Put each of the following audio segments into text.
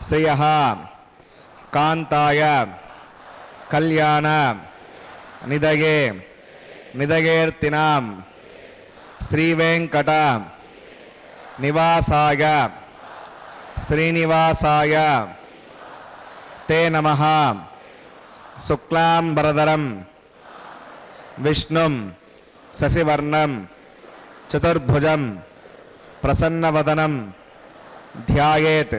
श्रियः कांताय कल्याण निधये निधयेर्तिनां श्रीवेंकट निवासाय श्रीनिवासाय ते नमः। शुक्लांबरधरं विष्णुं शशिवर्णं चतुर्भुजं प्रसन्नवदनं ध्यायेत्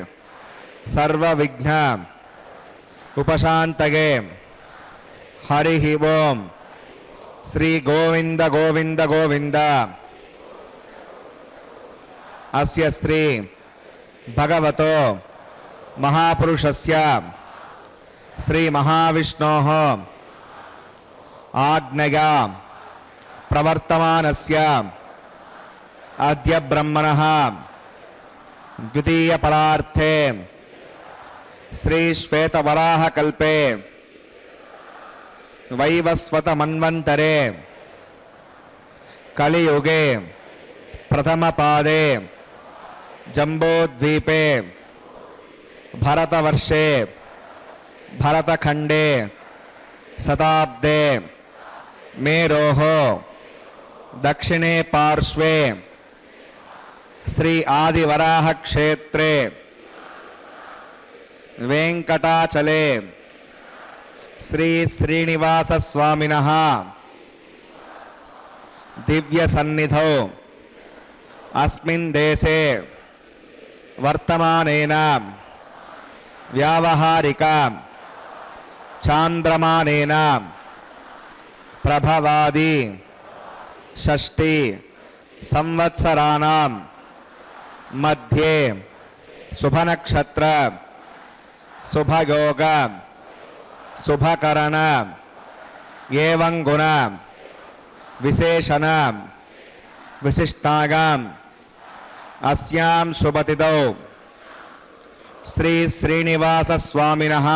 सर्वविघ्न उपशान्तये। हरिः ओं। श्री गोविंद गोविंद गोविंद। अस्य श्री भगवतो महापुरुषस्य श्री महाविष्णोः आज्ञया प्रवर्तमानस्य अद्य ब्रह्मणः द्वितीय परार्थे श्री श्वेतवराह कल्पे वैवस्वत मन्वन्तरे कलियुगे प्रथम पादे जम्बोद्वीपे भरतवर्षे भरतखंडे शताब्दे मेरोः दक्षिणे पार्श्वे श्री आदिवराह क्षेत्रे वेंकटाचले श्री श्रीनिवास स्वामिनः दिव्य सन्निधौ अस्मिन् देशे वर्तमानेन व्यावहारिक चांद्रमानेन प्रभवादि षष्ठी संवत्सराणां मध्ये शुभनक्षत्र शुभयोग शुभकरण एवं गुण विशेषण विशिष्टायाम् अस्यां शुभतिथौ श्री श्रीनिवास स्वामिनः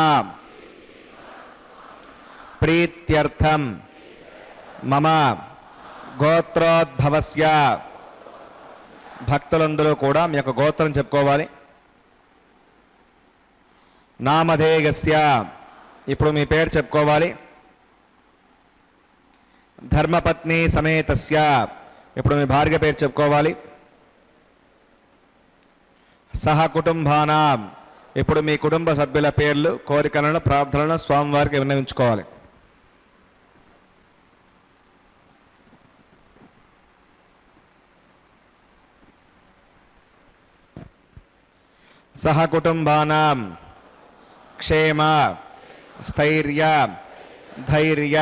प्रीत्यर्थं मम గోత్రోద్భవస్య భక్తులందరూ కూడా మీ యొక్క గోత్రం చెప్పుకోవాలి. నామధేయస్య, ఇప్పుడు మీ పేరు చెప్పుకోవాలి. ధర్మపత్ని సమేతస్య, ఇప్పుడు మీ భార్య పేరు చెప్పుకోవాలి. సహ కుటుంబానాం, ఇప్పుడు మీ కుటుంబ సభ్యుల పేర్లు, కోరికలను, ప్రార్థనలను స్వామివారికి విన్నవించుకోవాలి. సహ కుటుంబానాం క్షేమ స్థైర్య ధైర్య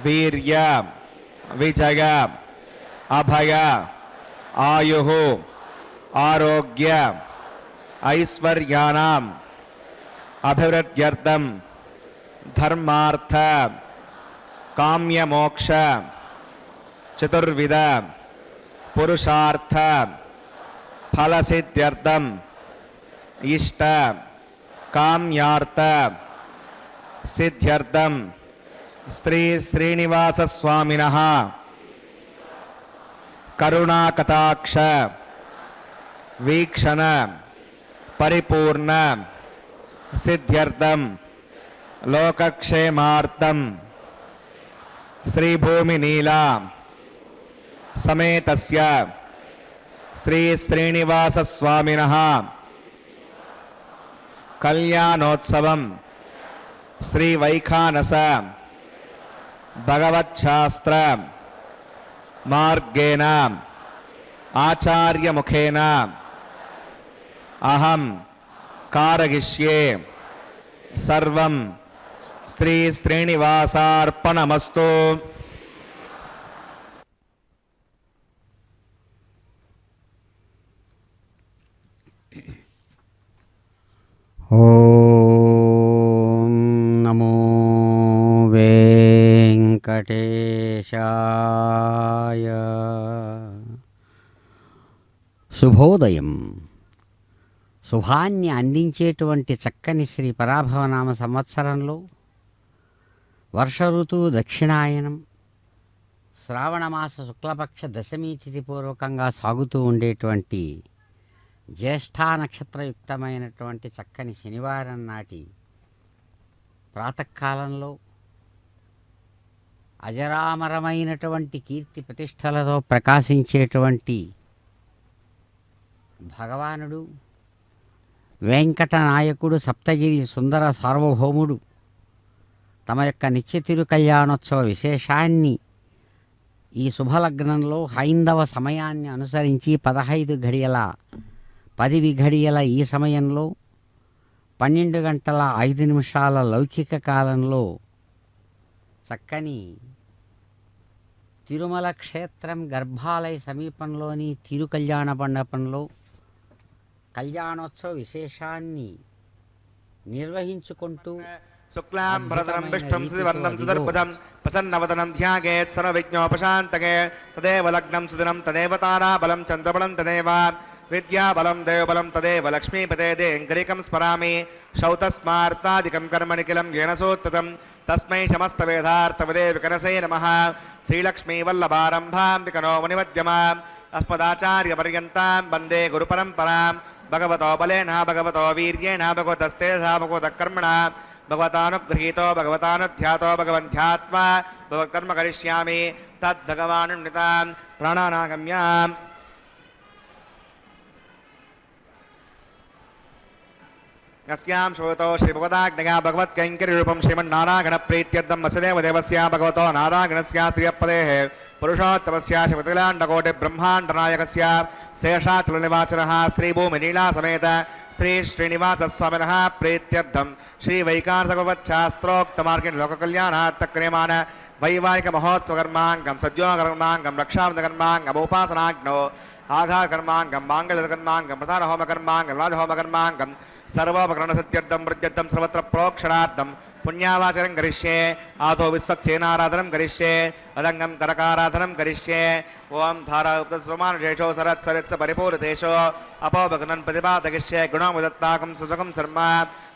వీర్య విజయ అభయ ఆయు ఆరోగ్య ఐశ్వర్యానాం అభివృద్ధ్యర్థం ధర్మార్థ కామ్యమోక్ష చతుర్విధ పురుషార్థ ఫలసిద్ధ్యర్థం ఇష్ట కామ్యార్థ సిద్ధ్యర్థం శ్రీ శ్రీనివాస స్వామినః కరుణాకటాక్ష వీక్షణ పరిపూర్ణ సిద్ధ్యర్థం లోకక్షేమార్థం శ్రీభూమి నీలా సమేతస్య శ్రీ శ్రీనివాస స్వామినః కళ్యాణోత్సవం శ్రీ వైఖానస భగవచ్ఛాస్త్ర మార్గేణ ఆచార్యముఖేన అహం కారయిష్యే సర్వం శ్రీ శ్రీనివాసార్పణమస్తు. ఓం నమో వెంకటేశాయ. శుభోదయం. శుభాన్ని అందించేటువంటి చక్కని శ్రీ పరాభవనామ సంవత్సరంలో వర్ష ఋతువు దక్షిణాయనం శ్రావణమాస శుక్లపక్ష దశమి తిథి పూర్వకంగా సాగుతూ ఉండేటువంటి జ్యేష్ఠా నక్షత్రయుక్తమైనటువంటి చక్కని శనివారం నాటి ప్రాతకాలంలో అజరామరమైనటువంటి కీర్తి ప్రతిష్టలతో ప్రకాశించేటువంటి భగవానుడు వెంకటనాయకుడు సప్తగిరి సుందర సార్వభౌముడు తమ యొక్క నిత్య తిరు కళ్యాణోత్సవ విశేషాన్ని ఈ శుభలగ్నంలో హైందవ సమయాన్ని అనుసరించి 15 గడియల 10 ఘడియల ఈ సమయంలో 12 గంటల 5 నిమిషాల లౌకిక కాలంలో చక్కని తిరుమల క్షేత్రం గర్భాలయ సమీపంలోని తిరు కళ్యాణ మండపంలో కళ్యాణోత్సవ విశేషాన్ని నిర్వహించుకుంటూ శుక్లాం భరతరం విష్ణుం సువర్ణం సుదర్పదం ప్రసన్నవదనం ధ్యాయేత్ సర్వవిఘ్నోపశాంతకే తదేవ లగ్నం సుదినం తదేవ తారాబలం చంద్రబలం తదేవ విద్యాబలం దేవబలం తదేవ లక్ష్మీపతే దేంకరికం స్మరామి శౌతస్మార్తాదికం కర్మ నిఖిలం येन सोत्ततं తస్మై సమస్తవేదార్థవదే వికరసే నమః. శ్రీలక్ష్మీవల్లభారంభాం వికనో మునిమధ్యమాం అస్మదాచార్యపర్యంతాం వందే గురుపరంపరాం. భగవతో బలేన భగవతో వీర్యేణ భగవతస్తేజా భగవతఃకర్మణ భగవతానుగృహీతో భగవతానుధ్యాతో భగవంధ్యాత్మా భగవత్కర్మ కరిష్యామి తద్భగవానున్నితాం ప్రాణానాగమ్యాం. अस्यां श्रोतो श्रीभगवदाज्ञया भगवत्कैङ्कर्यरूपं श्रीमन्नारायणप्रीत्यर्थं वसुदेवदेवस्य भगवतो नारायणस्य श्रियपदेः पुरुषोत्तमस्य श्रीमतिलाण्डकोटिब्रह्माण्डनायकस्य शेषाचलनिवासिनः श्रीभूमिनीलासमेत श्रीश्रीनिवासस्वामिनः प्रीत्यर्थं श्रीवैकानसभगवच्छास्त्रोक्तमार्गेण लोककल्याणार्थक्रियमाण वैवाहिकमहोत्सवकर्माङ्गं सद्योगकर्माङ्गं रक्षाबन्धकर्माङ्गमुपासनाग्नौ आघाकर्माङ्गं माङ्गल्यकर्माङ्गं प्रधानहोमकर्माङ्गं राजहोमकर्माङ्गं सर्वोपकरणसत्यर्थं वृद्ध्यर्थं सर्वत्र प्रोक्षणार्थं पुण्यावाचनं करिष्ये. आदौ विश्वक्सेनाराधनं करिष्ये. अदङ्गं करकाराधनं करिष्ये. ओं धारायुक्तसुमानुशेषो सरत्सरित्स परिपूरितेषो अपोपकरणं प्रतिपादयिष्ये. गुणमुदत्ताकं सुतकं शर्म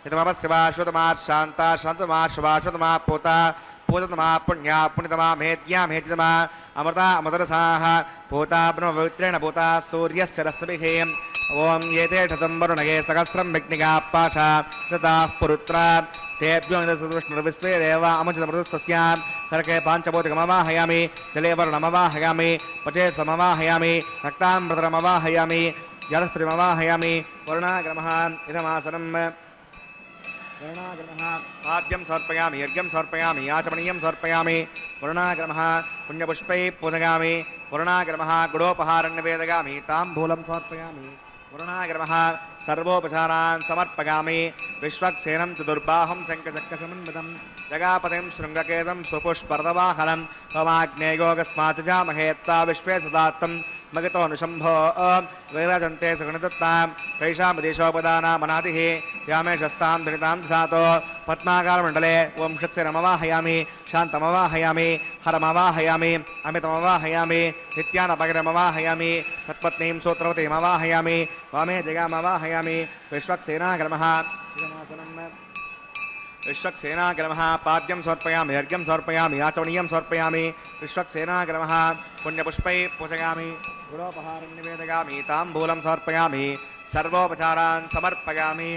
इदमवस्यवा श्रुतमात् शान्ता शान्तमात् शुभा श्रुतमात् पूता पूततमा पुण्या पुण्यतमा मेद्या मेद्यतमा अमृता अमृतरसाः पूता ब्रह्मपवित्रेण पूता सूर्यस्य रश्मिभिः ఓం ఏతే శతం వరుణగే సహస్రం విఘ్నిగా పాశా తథాః పురుత్రా तेभ्यो विष्णुर्विश्वे देवा अमुचितमृतस्तस्यां नरके पाञ्चभौतिकमवाहयामि जले वरुणमवाहयामि पचे समवाहयामि रक्तामृतमवाहयामि जलस्पतिमवाहयामि वरुणाग्रमः इदमासनम् वरुणाग्रमः पाद्यं समर्पयामि यज्ञं समर्पयामि याचमनीयं समर्पयामि वरुणाग्रमः पुण्यपुष्पैः पूजयामि वरुणाग्रमः गुडोपहारण्यवेदयामि ताम्बूलं समर्पयामि वरुणाग्रमः सर्वोपचारान् समर्पयामि विश्वक्सेनं चतुर्बाहुं शङ्खचक्रसमन्वितं जगापतिं शृङ्गकेतं सुपुष्पर्दवाहनं त्वमाग्नेयोगस्मात् जामहे त्वा विश्वे सदात्तं मगतो अनुशम्भो वैराजन्ते सुगणदत्तां कैषामदेशोपदानामनादिः यामेशस्तां धृतां दधातो पद्माकारमण्डले ओं षत्सेनमवाहयामि शान्तमवाहयामि हरमवाहयामि अमितमवाहयामि नित्यानपगिरमवाहयामि तत्पत्नीं सूत्रवतीमवाहयामि वामे जगामवाहयामि विश्वक्सेनाग्रमः विश्वक्सेनाग्रमः पाद्यं समर्पयामि अर्घ्यं समर्पयामि आचमनीयं समर्पयामि विश्वक्सेनाग्रमः पुण्यपुष्पैः पूजयामि गुडोपहारं निवेदयामि ताम्बूलं समर्पयामि सर्वोपचारान् समर्पयामि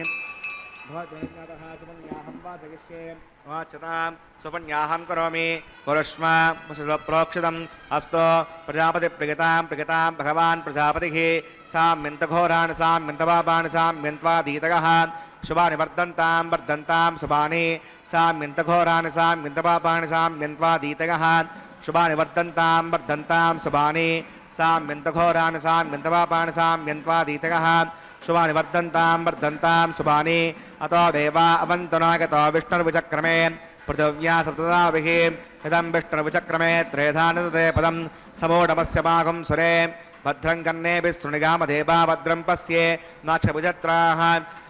वाच्यतां सुपन्याहं करोमि कुरुष्म प्रोक्षितम् अस्तु प्रजापतिप्रियतां प्रियतां भगवान् प्रजापतिः साम्यन्तघोरान् साम्यन्तपापान् साम्यन्त्वाधीतगः शुभानि वर्धन्तां वर्धन्तां शुभानि साम्यन्तघोरान् साम्यन्तपापानि साम्यन्त्वाधीतगः शुभानि वर्धन्तां वर्धन्तां शुभानि साम्यन्तघोरान् साम्यन्तपापानि साम्यन्त्वाधीतगः शुभानि वर्धन्तां वर्धन्तां शुभानि अतो देवा अवन्तनागतो विष्णुर्विचक्रमे पृथिव्या सप्तदाभिः इदं विष्णुर्विचक्रमे त्रेधानदते पदं समोढमस्य माघं सुरे भद्रं कन्नेभिः शृणुगामदेवा भद्रं पश्ये नाक्षभुजत्राः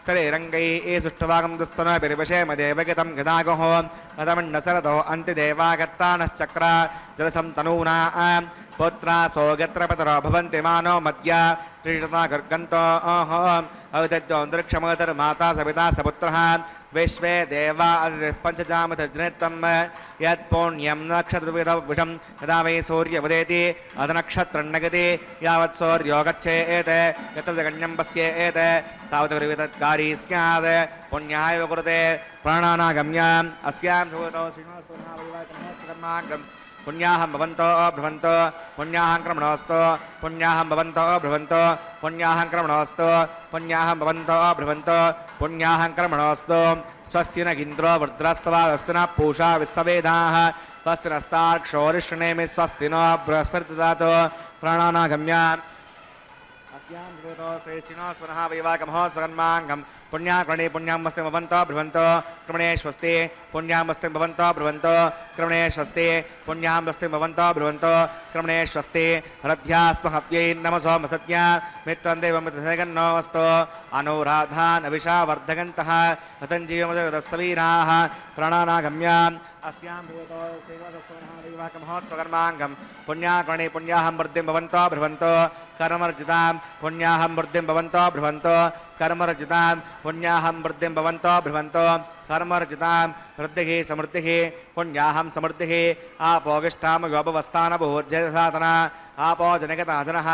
स्थलेरङ्गैः सुष्ठुवागं दुस्तनभिर्विषेमदेवगितं गदागुः रथमण्डसरथो अन्तिदेवागत्तानश्चक्र जलसं तनूना पुत्रा सौगत्रपतरो भवन्ति मानो मद्य त्रिशता गर्गन्तो अविदद्योऽन्तरिक्षमगतिर्माता सविता सपुत्रः विश्वे देवा पञ्चजामतज्नितं यत्पुण्यं नक्षत्रविदं यदा वै सूर्यवदेति अधनक्षत्रन्नगति यावत् सूर्यो गच्छेत् यत्र जगन्यं पश्येत् तावत् गुरुविदत्कारी स्यात् पुण्याय कुरुते प्राणानागम्याम् अस्यां सुगतो श्रीनिवासोर्मागम् पुण्याहं भवन्तो भ्रवन्तो पुण्याहं क्रमणोऽस्तु पुण्याहं भवन्तो भ्रवन्तो पुण्याहं क्रमणोऽस्तु पुण्याहं भवन्तो भ्रवन्तो पुण्याहं क्रमणोऽस्तु स्वस्ति न इन्द्रो वृद्रस्तवास्तु न पूषा विश्ववेदाः स्वस्ति नस्तार्क्षोरिष्णेमि स्वस्ति नो बृहस्पतिर्ददातु प्राणानागम्याम् अस्यां भूतो श्रेष्ठिनो स्वनः वैवाकमहोत्सवन्माङ्गम् पुण्याकर्णे पुण्यामस्ते भवन्तो भ्रवन्तो क्रमणे स्वस्ति पुण्यामस्ते भवन्तो भ्रवन्तो क्रमणे स्वस्ति पुण्यामस्ते भवन्तो भ्रवन्तो क्रमणे स्वस्ति हृद्यास्महव्यै नमसो मसत्या मित्रं देवमित्रसेगन्नोऽस्तु अनुराधान् अभिषावर्धगन्तः रतञ्जीवमजगदस्सवीराः प्राणानागम्याम् अस्यां भूतो श्रीनिवासोत्सवमहोत्सवकर्माङ्गं पुण्याकर्णे पुण्याहं वृद्धिं भवन्तो भ्रवन्तो कर्मर्जितां पुण्याहं वृद्धिं भवन्तो भ्रवन्तो कर्मर्जितां पुण्याहं वृद्धिं भवन्तो भ्रवन्तो कर्मर्जितां वृद्धिः समृद्धिः पुण्याहं समृद्धिः आपोगिष्ठामयोपवस्थानभूर्जसाधना आपो जनकताजनः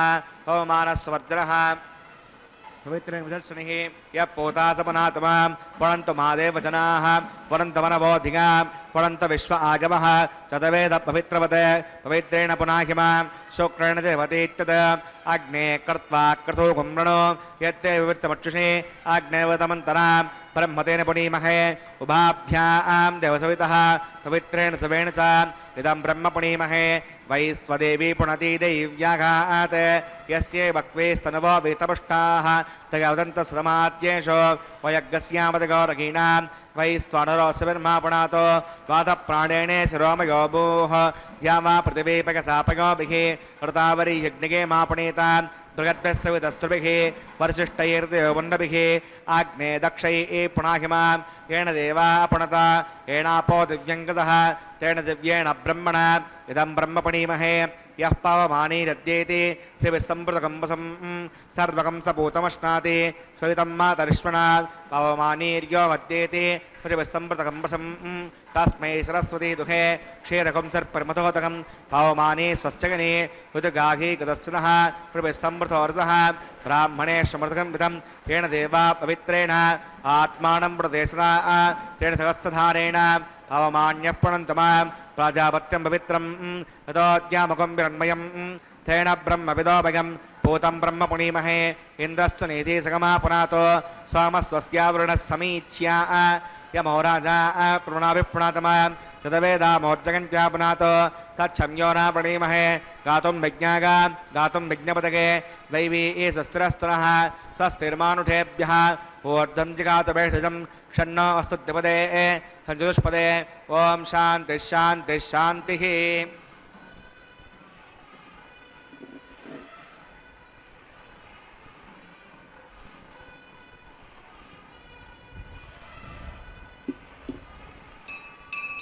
पवमानस्वर्जनः पवित्रेण विदर्शनिः यः पोतासपनात्मां पणन्तु महादेव जनाः पणन्तमनवोधिगां पणन्त विश्व आगमः चतवेद पवित्रवत् पवित्रेण पुनाहिमां शुक्रेण देवतीत्यत् अग्ने कृत्वा क्रतु कुम्रणो यत्ते विवृत्तमक्षुषे अग्नेवतमन्तरां ब्रह्मतेन पुनीमहे उभाभ्यां देवसवितः पवित्रेण सवेण च इदं ब्रह्म पुनीमहे वै स्वदेवी पुनति दैव्याघात् यस्ये बक्वेस्तनवो वेतपुष्टाः तगवदन्तसदमात्येषु वयज्ञस्यामदगौरगीणां वै स्वानरोऽस्यभिर्मा पुनातो द्वादप्राणेन शिरोमयो भूः ध्यावा पृथिवीपकसापयोभिः ऋतावरी यज्ञगे मा पुनीतां बृहद्भिस्सवितस्तुभिः वर्षिष्ठैर्देवमुण्डभिः आग्ने दक्षैः पुनाहिमां येन देवा पुनता येनापो दिव्यङ्गसः तेन दिव्येण ब्रह्मणा इदं ब्रह्म पणीमहे यः पावमानीरद्येति त्रिभिस्सम्पृतकम्बसं सर्वकं सपूतमश्नाति श्ववितं मातरिष्वणा पावमानीर्यो मद्येति त्रिभिस्सम्पृतकम्बसं तस्मै सरस्वती दुहे क्षीरकं सर्परिमथोदकं पावमानी स्वश्चगने ऋतुगाघी गतश्चनः त्रिभिस्सम्पृतोर्सः ब्राह्मणे समृतकं विधं येन देवा पवित्रेण आत्मानं प्रदेशदा तेन सहस्रधारेण पावमान्यप्रणन्तमा प्राजापत्यं पवित्रं ततोद्यामकं विरण्मयं तेन ब्रह्मविदोभयं भूतं ब्रह्म पुणीमहे इन्द्रस्तु निधि सगमा पुनातो सोमस्वस्त्यावरुणः समीच्या यमो राजा प्रणुणाभिप्रणतमा चतवेदामोर्जगन्त्या पुनातो तच्छम्यो न प्रणीमहे गातुं विज्ञागा गातुं विज्ञपदगे दैवी स्वस्तिरस्तुनः स्वस्तिर्मानुषेभ्यः ऊर्ध्वं जिगातु भेषजं षण्णो अस्तु द्विपदे सञ्चतुष्पदे ओम शांति शांति शांति।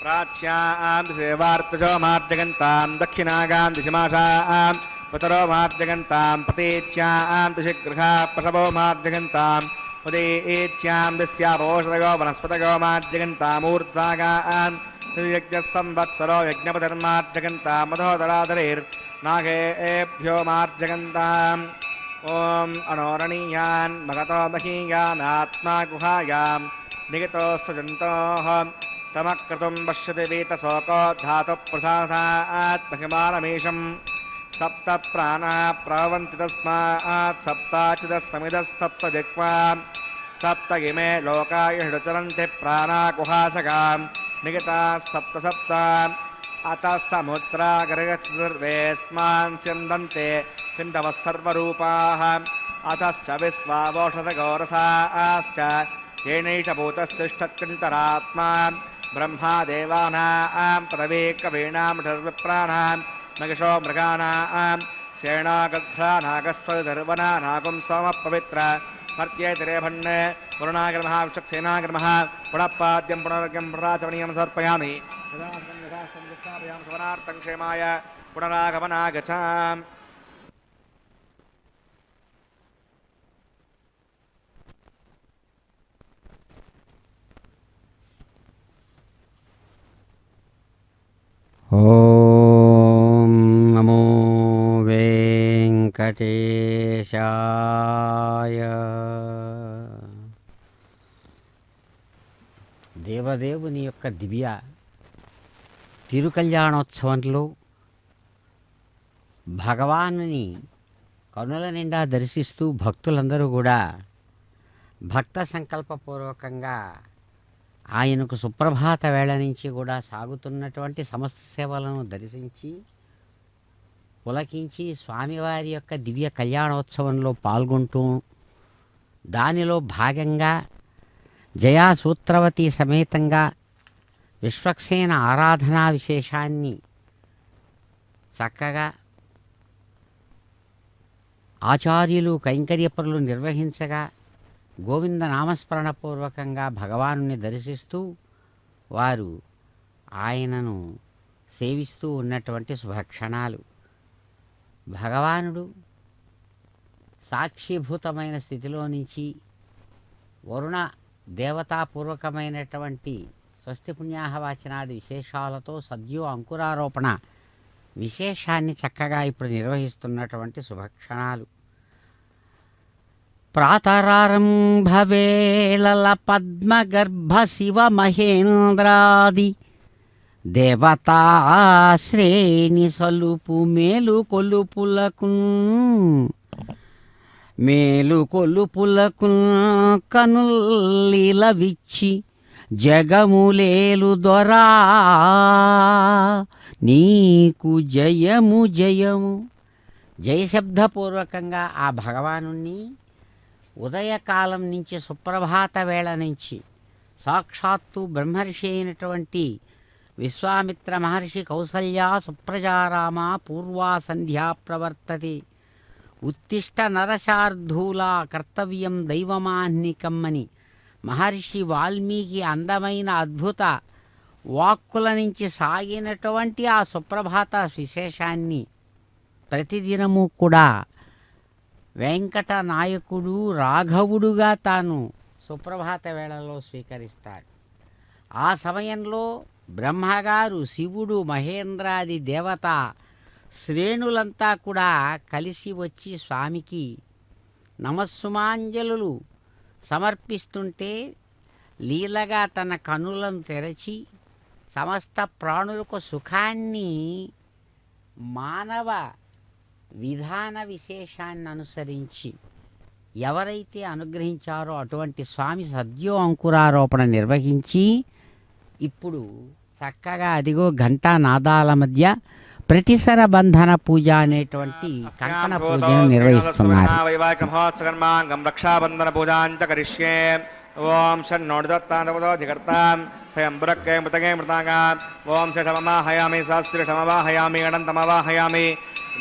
प्राच्यां दिशेवार्तजो मार्जगन्तां दक्षिणागां दिशमाशां पतरो मार्जगन्तां प्रतीच्यां दिशगृहा प्रसवो मार्जगन्तां उदीच्यां दिस्यापोषदयो वनस्पतयो मार्जगन्तामूर्ध्वागां यज्ञसंवत्सरो यज्ञपतिर्मार्जगन्तां मधोदराधरैर्नागेभ्यो मार्जगन्ताम् ॐ अनोरणीयान् भगतो महीयानात्मा गुहायां निगतोऽस्तु जन्तोः तमक्रतुं पश्यति वीतशोको धातुप्रसादात् महिमानमीशं सप्त प्राणाः प्रभवन्ति तस्मात् सप्ताचिदस्समिदः सप्त जिह्वा सप्त इमे लोकाय षडचरन्ति प्राणाकुहासकां निगताः सप्त सप्त अतः समुद्रागरगच्छ सर्वेऽस्मान् स्यन्दन्ते पिण्डवः सर्वरूपाः अतश्च विश्वावोषधगौरसाश्च येनैषभूतस्तिष्ठत्यन्तरात्मा ब्रह्मा देवानां पदवी कवीनां षड्विप्राणां नगिशो मृगाणां सेनागध्रानागस्वधर्वनानागुं सोमपवित्र मर्त्यैतिरेभन् वरुणाग्रमः विचक्षसेनाग्रमः पुनःपाद्यं पुनर्गं पुनराचमनीयं समर्पयामि सवनार्थं क्षेमाय पुनरागमनागच्छाम्। ఓం నమో వెంకటేశాయ. దేవదేవుని యొక్క దివ్య తిరుకల్యాణోత్సవంలో భగవానుని కనుల నిండా దర్శిస్తూ భక్తులందరూ కూడా భక్త సంకల్పపూర్వకంగా ఆయనకు సుప్రభాత వేళ నుంచి కూడా సాగుతున్నటువంటి సమస్త సేవలను దర్శించి పులకించి స్వామివారి యొక్క దివ్య కళ్యాణోత్సవంలో పాల్గొంటూ దానిలో భాగంగా జయాసూత్రవతి సమేతంగా విశ్వక్సేన ఆరాధనా విశేషాన్ని చక్కగా ఆచార్యులు కైంకర్యపరులు నిర్వహించగా గోవింద నామస్మరణపూర్వకంగా భగవానుని దర్శిస్తూ వారు ఆయనను సేవిస్తూ ఉన్నటువంటి శుభక్షణాలు. భగవానుడు సాక్షిభూతమైన స్థితిలో నుంచి వరుణ దేవతాపూర్వకమైనటువంటి స్వస్తి పుణ్యాహవాచనాది విశేషాలతో సద్యో అంకురారోపణ విశేషాన్ని చక్కగా ఇప్పుడు నిర్వహిస్తున్నటువంటి శుభక్షణాలు. ప్రాతరారంభవేళల పద్మగర్భ శివ మహేంద్రాది దేవతాశ్రేణి సలుపు మేలు కొలుపులకు కనులీల విచ్చి జగములేలు దొరా నీకు జయము జయము. జయశబ్దపూర్వకంగా ఆ భగవానుణ్ణి ఉదయకాలం నుంచి సుప్రభాత వేళ నుంచి సాక్షాత్తు బ్రహ్మర్షి అయినటువంటి విశ్వామిత్ర మహర్షి కౌసల్యా సుప్రజారామ పూర్వా సంధ్యా ప్రవర్తతి ఉత్తిష్ట నరశార్ధూలా కర్తవ్యం దైవమాహ్నికమ్మని మహర్షి వాల్మీకి అందమైన అద్భుత వాక్కుల నుంచి సాగినటువంటి ఆ సుప్రభాత విశేషాన్ని ప్రతిదినము కూడా వెంకట నాయకుడు రాఘవుడుగా తాను సుప్రభాత వేళలో స్వీకరిస్తాడు. ఆ సమయంలో బ్రహ్మగారు, శివుడు, మహేంద్రాది దేవత శ్రేణులంతా కూడా కలిసి వచ్చి స్వామికి నమస్సుమాంజలులు సమర్పిస్తుంటే లీలగా తన కన్నులను తెరచి సమస్త ప్రాణులకు సుఖాన్ని మానవ విధాన విశేషాన్ని అనుసరించి ఎవరైతే అనుగ్రహించారో అటువంటి స్వామి సద్యో అంకురారోపణ నిర్వహించి ఇప్పుడు చక్కగా అదిగో ఘంటా నాదాల మధ్య ప్రతిసర బంధన పూజ అనేటువంటి కంకణ పూజను నిర్వహిస్తున్నారు. రక్షాబంధన పూజాంచ కరిష్యే. ఓం షణ్ణోడిదత్తాంతమోధికర్తాం స్వయంబురక్కే మృతగే మృతాగా. ఓం శమవాహయామి సహస్రశమవాహయామి అనంతమవాహయామి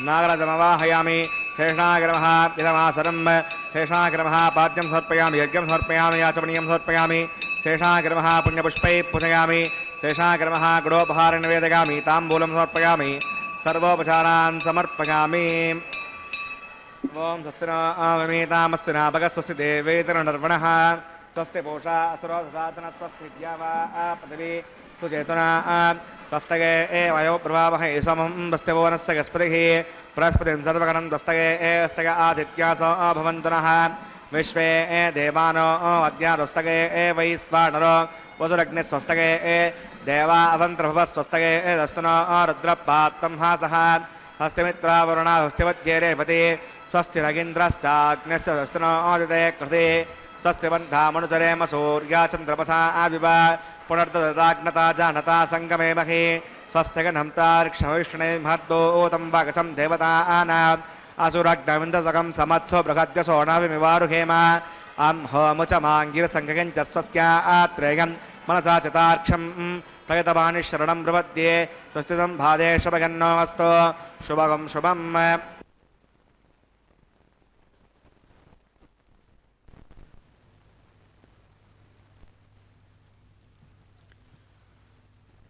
నాగరజమవాహయామి. శేషాగ్రమః ఇదమాసనం శేషాగ్రమః పాద్యం సమర్పయామి, యజ్ఞం సమర్పయామి, యాచమనీయం సమర్పయామి. శేషాగ్రమః పుణ్యపుష్పై పూజయామి. శేషాగ్రమః గుడోపహార నివేదయామి, తాంబూలం సమర్పయామి, సర్వోపచారాన్ సమర్పయామి. ఓం స్వస్తి నమేతామస్సు నాభగ స్వస్తి దేవేతరుణర్వణః స్వస్తి పూషా అసురో దదాతన స్వస్తి ద్యావా పదవి సుచేతనా స్వస్తగే వయో ప్రభావహై సమం వస్తివోనస్య గస్పతిః బృహస్పతిం సర్వగణం దస్తగే స్తగ ఆదిత్యాసో భవంతునః విశ్వే దేవానో అద్యారుస్తగే వైశ్వానరో వసురగ్నిస్వస్తగే దేవా అవంత్రభవ స్వస్తగే దస్తునో రుద్రపాత్తం హాసః హస్తిమిత్రావరుణ హస్తివజ్యేరేపతి స్వస్తి నగీంద్రశ్చాగ్నిశ్చ దస్తునో ఆదితే కృతే స్వస్తి బంధామనుచరేమ సూర్యా చంద్రమసా ఆవివ పునర్దదాగ్నతా జానతా సంగమే మహి స్వస్తిగన్హంతారిక్షవిష్ణే మహద్భూతం వాగసం దేవతానాం అసురగ్నవిందసకం సమత్సో బృహద్యసోణవిమివారుహేమ అం హోముచమాంగిరసంగంచ స్వస్త్యాత్రేయం మనసా చతార్క్షం ప్రయతవాణి శరణం ప్రపద్యే. స్వస్తి సంభాదే శుభగన్నోస్తు శుభగం శుభం.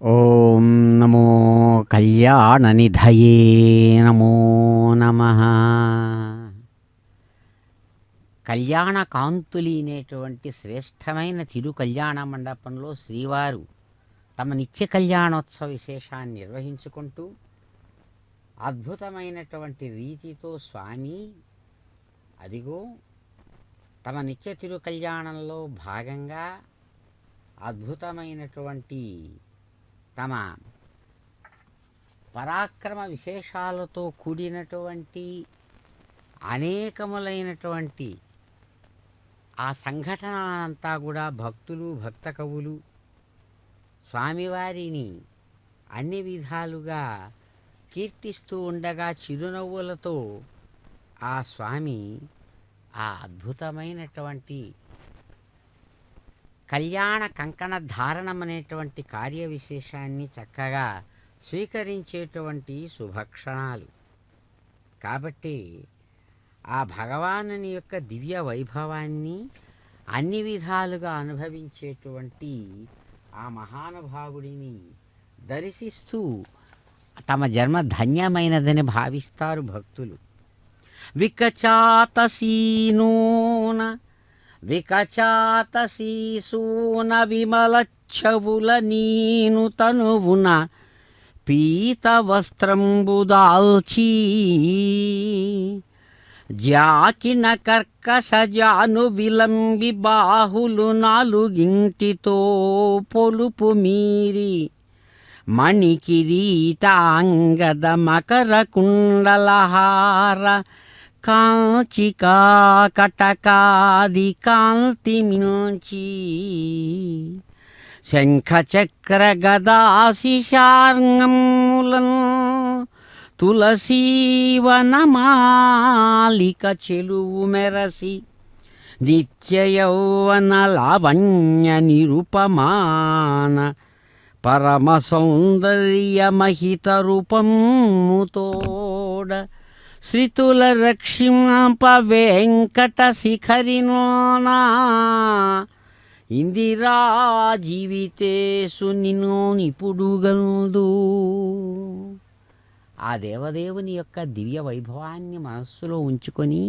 ఓం నమో కళ్యాణనిధయే నమో నమః. కళ్యాణ కాంతులీనేటువంటి శ్రేష్టమైన తిరు కళ్యాణ మండపంలో శ్రీవారు తమ నిత్య కళ్యాణోత్సవ విశేషాన్ని నిర్వహించుకుంటూ అద్భుతమైనటువంటి రీతితో స్వామి అదిగో తమ నిత్య తిరు కళ్యాణంలో భాగంగా అద్భుతమైనటువంటి తమ పరాక్రమ విశేషాలతో కూడినటువంటి అనేకములైనటువంటి ఆ సంఘటన అంతా కూడా భక్తులు, భక్త కవులు స్వామివారిని అన్ని విధాలుగా కీర్తిస్తూ ఉండగా చిరునవ్వులతో ఆ స్వామి ఆ అద్భుతమైనటువంటి కళ్యాణ కంకణ ధారణం అనేటువంటి కార్య విశేషాన్ని చక్కగా స్వీకరించేటువంటి శుభక్షణాలు. కాబట్టి ఆ భగవానుని యొక్క దివ్య వైభవాన్ని అన్ని విధాలుగా అనుభవించేటువంటి ఆ మహానుభావుడిని దర్శిస్తూ తమ జన్మ ధన్యమైనదని భావిస్తారు భక్తులు. వికచాతసీనూన వికచాతసీసూన విమలచ్చవుల నీను తనువున పీత వస్త్రంబుదాల్చీ జాకిన కర్కసజాను విలంబి బాహులు నాలుగింటితో పొలుపు మీరి మణికిరీటాంగద మకర కుండలహార కాంచికా కటకాది కాంతి మించి శంఖచక్ర గదాశిశార్ంగములను తులసీవనమాలిక చెలువు మెరసి నిత్య యౌవన లావణ్య నిరుపమాన పరమ సౌందర్య మహిత రూపముతోడ శ్రీతుల రక్షింప వెంకట శిఖరినోనా ఇందిరా జీవితేసు నిన్ను నిపుడుగందు. ఆ దేవదేవుని యొక్క దివ్య వైభవాన్ని మనస్సులో ఉంచుకొని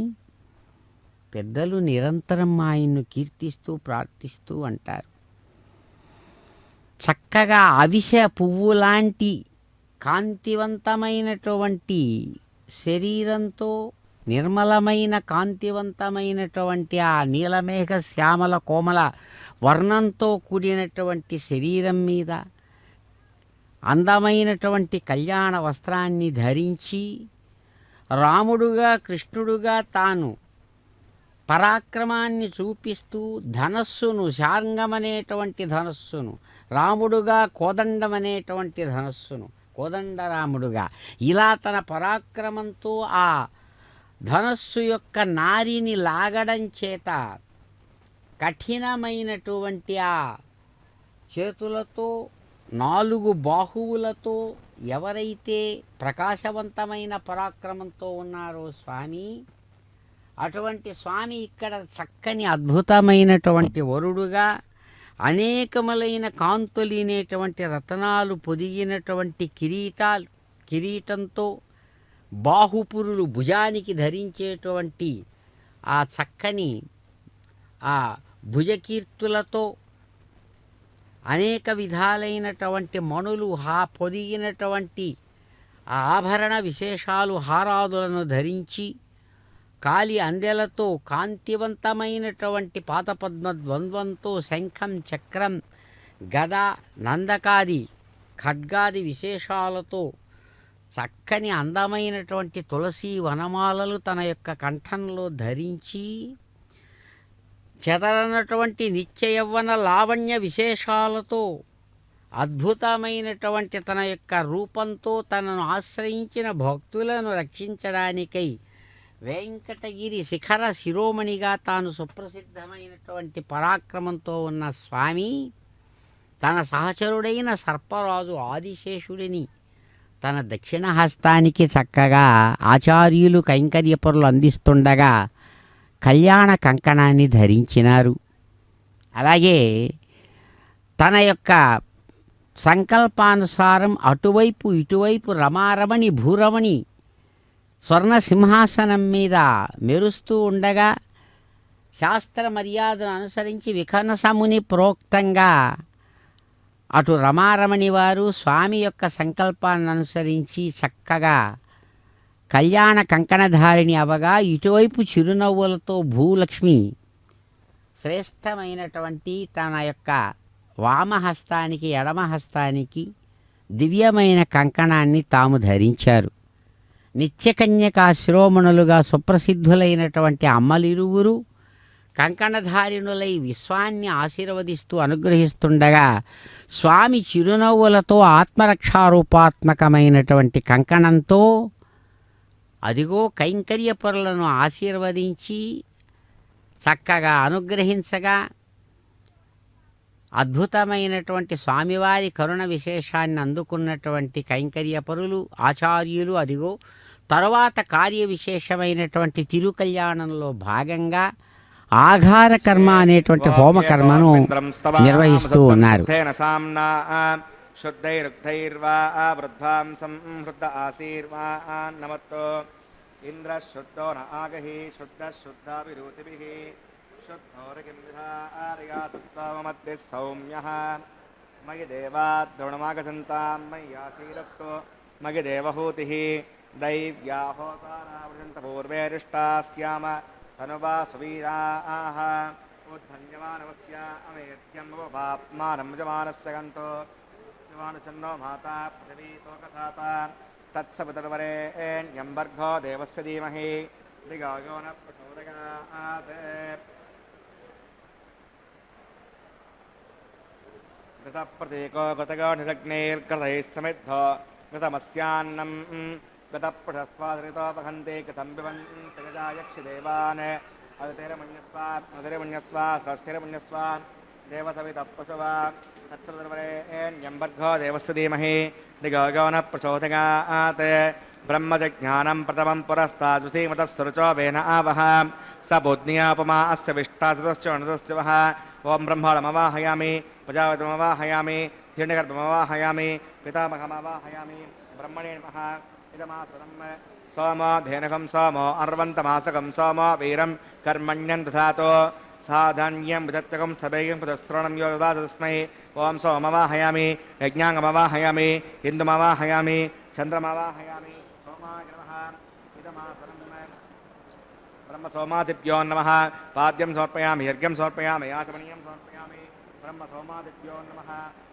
పెద్దలు నిరంతరం ఆయన్ను కీర్తిస్తూ ప్రార్థిస్తూ అంటారు. చక్కగా అవిసె పువ్వు లాంటి కాంతివంతమైనటువంటి శరీరంతో నిర్మలమైన కాంతివంతమైనటువంటి ఆ నీలమేఘ శ్యామల కోమల వర్ణంతో కూడినటువంటి శరీరం మీద అందమైనటువంటి కళ్యాణ వస్త్రాన్ని ధరించి రాముడుగా కృష్ణుడుగా తాను పరాక్రమాన్ని చూపిస్తూ ధనస్సును, శార్ంగమనేటువంటి ధనస్సును, రాముడుగా కోదండమనేటువంటి ధనస్సును, కోదండరాముడుగా ఇలా తన పరాక్రమంతో ఆ ధనస్సు యొక్క నారిని లాగడం చేత కఠినమైనటువంటి ఆ చేతులతో 4 బాహువులతో ఎవరైతే ప్రకాశవంతమైన పరాక్రమంతో ఉన్నారో స్వామి, అటువంటి స్వామి ఇక్కడ చక్కని అద్భుతమైనటువంటి వరుడుగా అనేకములైన కాంతులినేటువంటి రతనాలు పొదిగినటువంటి కిరీటంతో బాహుపురులు భుజానికి ధరించేటువంటి ఆ చక్కని ఆ భుజకీర్తులతో అనేక విధాలైనటువంటి మణులు పొదిగినటువంటి ఆ ఆభరణ విశేషాలు హారాదులను ధరించి కాలి అందెలతో కాంతివంతమైనటువంటి పాదపద్మ ద్వంద్వంతో శంఖం, చక్రం, గద, నందకాది ఖడ్గాది విశేషాలతో చక్కని అందమైనటువంటి తులసి వనమాలలు తన యొక్క కంఠంలో ధరించి చెదరనటువంటి నిత్య యవ్వన లావణ్య విశేషాలతో అద్భుతమైనటువంటి తన యొక్క రూపంతో తనను ఆశ్రయించిన భక్తులను రక్షించడానికై వెంకటగిరి శిఖర శిరోమణిగా తాను సుప్రసిద్ధమైనటువంటి పరాక్రమంతో ఉన్న స్వామి తన సహచరుడైన సర్పరాజు ఆదిశేషుడిని తన దక్షిణ హస్తానికి చక్కగా ఆచార్యులు కైంకర్యపరులు అందిస్తుండగా కళ్యాణ కంకణాన్ని ధరించినారు. అలాగే తన యొక్క సంకల్పానుసారం అటువైపు ఇటువైపు రమారమణి భూరమణి స్వర్ణ సింహాసనం మీద మెరుస్తూ ఉండగా శాస్త్ర మర్యాదను అనుసరించి వికనసముని ప్రోక్తంగా అటు రమారమణి వారు స్వామి యొక్క సంకల్పాన్ని అనుసరించి చక్కగా కళ్యాణ కంకణధారిణి అవగా ఇటువైపు చిరునవ్వులతో భూలక్ష్మి శ్రేష్టమైనటువంటి తన యొక్క వామహస్తానికి ఎడమహస్తానికి దివ్యమైన కంకణాన్ని తాము ధరించారు. నిత్యకన్యకా శిరోమణులుగా సుప్రసిద్ధులైనటువంటి అమ్మలిరువురు కంకణధారిణులై విశ్వాన్ని ఆశీర్వదిస్తూ అనుగ్రహిస్తుండగా స్వామి చిరునవ్వులతో ఆత్మరక్షారూపాత్మకమైనటువంటి కంకణంతో అదిగో కైంకర్యపరులను ఆశీర్వదించి చక్కగా అనుగ్రహించగా అద్భుతమైనటువంటి స్వామివారి కరుణ విశేషాన్ని అందుకున్నటువంటి కైంకర్యపరులు ఆచార్యులు అదిగో తరువాత కార్య విశేషమైనటువంటి తిరుకళ్యాణంలో భాగంగా ఆఘార కర్మ అనేటువంటి హోమకర్మను నిర్వహిస్తూ ఉన్నారు. ఇంద్ర శుద్ధో న ఆగహి శుద్ధ శుద్ధాభిరూతిభిః శుద్ధోరకింద్రార్యా సుత్వమద్భి సౌమ్యః మయి దేవా ద్రోణమాగసంతాం మయ్యాశీలస్తో మయి దేవహూతిః దైవ్యాహోతారావృజంత పూర్వేరిష్టాస్యామ తనువా సువీరాః ఉద్ధన్యమానవస్య అమేధ్యం వాప్మానం యజమానస్య గంతో శివానుచన్నో మాతా పృథివీ తోకసాత తత్సవితర్వరేణ్యం భర్గో దేవస్య ధీమహి దిగో న ప్రచోదయాత్. గతప్రతీకో గతగో నిరగ్నైర్గతైః సమిద్ధో గతమస్యాన్నం గతపృషస్వాదరితోపహంతే గతం పిబన్ సగజాయక్షిదేవాన్ అదితిరమణ్యస్వ స్రస్థిరమణ్యస్వ దేవసవితః పశువా తత్సవితర్వరేణ్యం భర్గో దేవస్య ధీమహి దిగో న ప్రచోదయాత్. బ్రహ్మజ్ఞానం ప్రథమం పురస్తాద్విసీమతః సురుచో వేన ఆవహ స బుద్ధ్యాపమా అస్య విష్టాసతశ్చ అణుతశ్చ వః ओम ब्रह्माणमवाहयामि प्रजापतिमवाहयामि हिरण्यगर्भमवाहयामि पितामहमवाहयामि ब्रह्मणे नमः इदमासनं सोमो धेनुकं सोमो अर्वन्तमासकं सोमो वीरं कर्मण्यं दधातो साधान्यं विदत्तकं सभेयं पुतस्त्रोणं यो ददाति तस्मै ओम सोमवाहयामि यज्ञाङ्गमवाहयामि इन्दुमवाहयामि चन्द्रमवाहयामि सोमाय नमः इदमासनं ब्रह्म सोमादिभ्यो नमः पाद्यं समर्पयामि यज्ञं समर्पयामि आचमनीयं समर्पयामि ब्रह्म सोमादिभ्यो नमः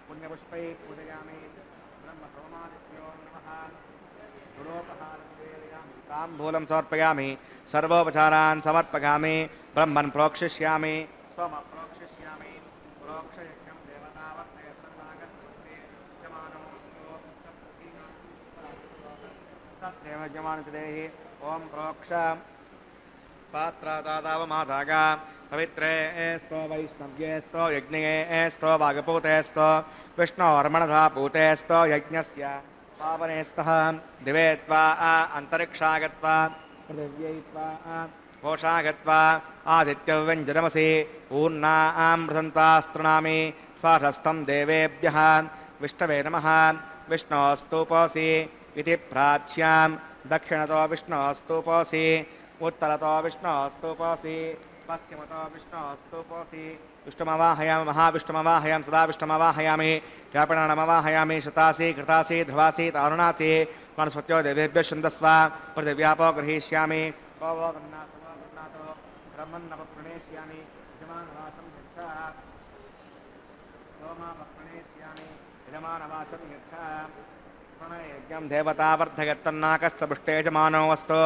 पुण्यपुष्पैः पूजयामि ब्रह्म सोमादिभ्यो नमः गुणोपहारं ताम्बूलं समर्पयामि सर्वोपचारान् समर्पयामि ब्रह्मन् प्रोक्षिष्यामि सोम प्रोक्षिष्यामि प्रोक्षयज्ञं देवतावर्तय सर्वागस्ते यमानोऽस्तु सत्येव यमानचदेहि ओम प्रोक्ष पात्रादावमादागा पवित्रे एस्तो वैष्णव्येस्तो यज्ञेस्तो वागपूतेस्तो विष्णोर्मणसा पूतेस्तो यज्ञस्य पावनेस्तः दिवे त्वा अन्तरिक्षागत्वा पृथिव्यै त्वा कोशागत्वा आदित्यव्यञ्जनमसि ऊर्णामृतन्त्वास्तृणामि स्वाहस्तं देवेभ्यः विष्णवे नमः विष्णोस्तूपोऽसि इति प्राच्यां दक्षिणतो विष्णोस्तूपोऽसि उत्तरतो विष्णोस्तूपोऽसि पश्चिमतो विष्णोस्तूपोऽसि विष्णुमवाहयामि महाविष्णुमवाहयामि सदा विष्णुमवाहयामि चापणामवाहयामि शतासि घृतासि ध्रुवासि तारुणासि वनस्पत्यो देवेभ्यः छन्दस्व पृथिव्यापो गृहीष्यामि ब्रह्मन्नपप्रणेष्यामि यजमानवाचं यच्छ सोमापप्रणेष्यामि यजमानवाचं यच्छ प्रणयज्ञं देवतावर्धयत्तन्नाकस्तपुष्टे यजमानो वस्तु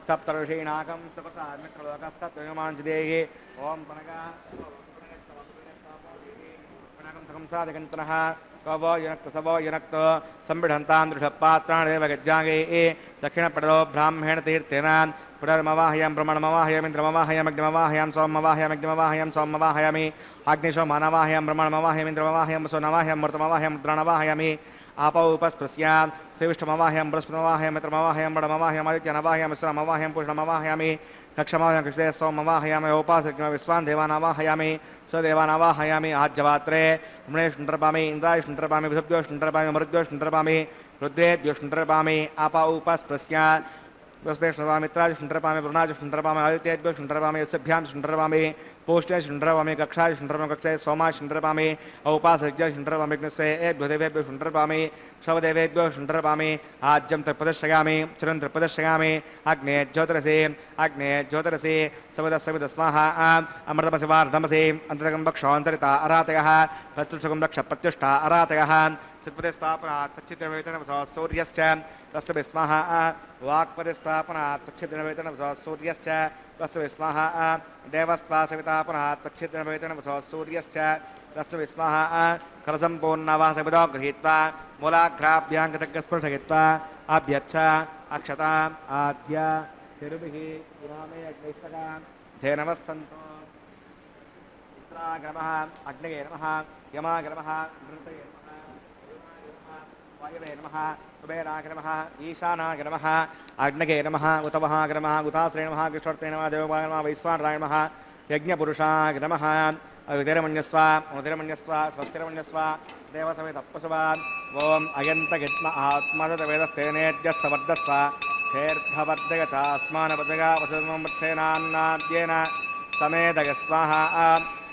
सप्तऋषीणाकं सुपकार्मिकलोकस्तत्त्वयमाञ्जदेहि ओम प्रणगा साधकन्तनः कवो युनक्तो सबो युनक्तो संबिढन्तां दृढपात्राणि देव गज्जाङ्गे दक्षिणपटलो ब्राह्मण तीर्थेन पुनर्मवाहयामि ब्रह्मणमवाहयामि इन्द्रमवाहयामि अग्निमवाहयामि सोममवाहयामि अग्निमवाहयामि सोममवाहयामि अग्निशोमानवाहयामि ब्रह्मणमवाहयामि इन्द्रमवाहयामि वसुनवाहयामि मृतमवाहयामि रुद्रणवाहयामि आपो उपस्पृश्यां श्रीविष्णुमवाहयामि बृहस्पतिमवाहयामि मित्रमवाहयामि मृडमवाहयामि आदित्यमवाहयामि सुरमवाहयामि पूषणमवाहयामि दक्षमवाहयामि कृष्णे सोममवाहयामि उपासकं विश्वान् देवानवाहयामि स्वदेवानवाहयामि आज्यवात्रे ब्रह्मणेष्टर्पामि इन्द्रायष्टर्पामि विषुभ्योष्टर्पामि मरुद्योष्टर्पामि रुद्रेभ्योष्टर्पामि आपा उपस्पृश्यां बृहस्पतिष्टर्पामि मित्राजष्टर्पामि वरुणाजष्टर्पामि आदित्येभ्योष्टर्पामि यस्भ्यां शुण्डर्पामि पोष्टेष्टर्पामि कक्षाजष्टर्पामि कक्षे सोमाष्टर्पामि औपासज्यष्टर्पामि अग्निस्वेभ्यो देवेभ्यो शुण्डर्पामि शवदेवेभ्यो शुण्डर्पामि आज्यं तत्प्रदर्शयामि चिरं तत्प्रदर्शयामि अग्ने ज्योतिरसि सवितस्वाहा अमृतमसि वार्धमसि अन्तरकं भक्षोऽन्तरिता अरातयः प्रत्युषकं दक्ष प्रत्युष्टा अरातयः चित्पतिस्थापनात् तच्चित्रवेतनवसः सूर्यश्च तस्य विस्मः वाक्पतिस्थापनात् तच्चित्रवेतनवसः सूर्यश्च तस्य विस्मः देवस्त्वा सवितापनात् तच्चित्रवेतनवसः सूर्यश्च तस्य विस्मः करसम्पूर्णवा सवितो गृहीत्वा मूलाग्राभ्यां कृतज्ञस्पृशयित्वा अभ्यच्छ अक्षता आद्य चिरुभिः इमामे अग्निष्टका ते नमः सन्तो इन्द्राग्रमः अग्नये नमः यमाग्रमः नृतये वायवे नमः कुबेराय नमः ईशानाय नमः अग्नये नमः उतवहाय नमः उताश्रे नमः कृष्णोर्ते नमः देवाय नमः वैश्वानराय नमः यज्ञपुरुषाय नमः अवितिरमन्यस्व उतिरमन्यस्व स्वस्तिरमन्यस्व देवसमेतपशुवान् ओम अयन्तगित्म आत्मदवेदस्तेनेद्यस्सवर्धस्व क्षेर्धवर्धय चास्मानपदगा वसुमक्षेनान्नाद्येन समेदय स्वाहा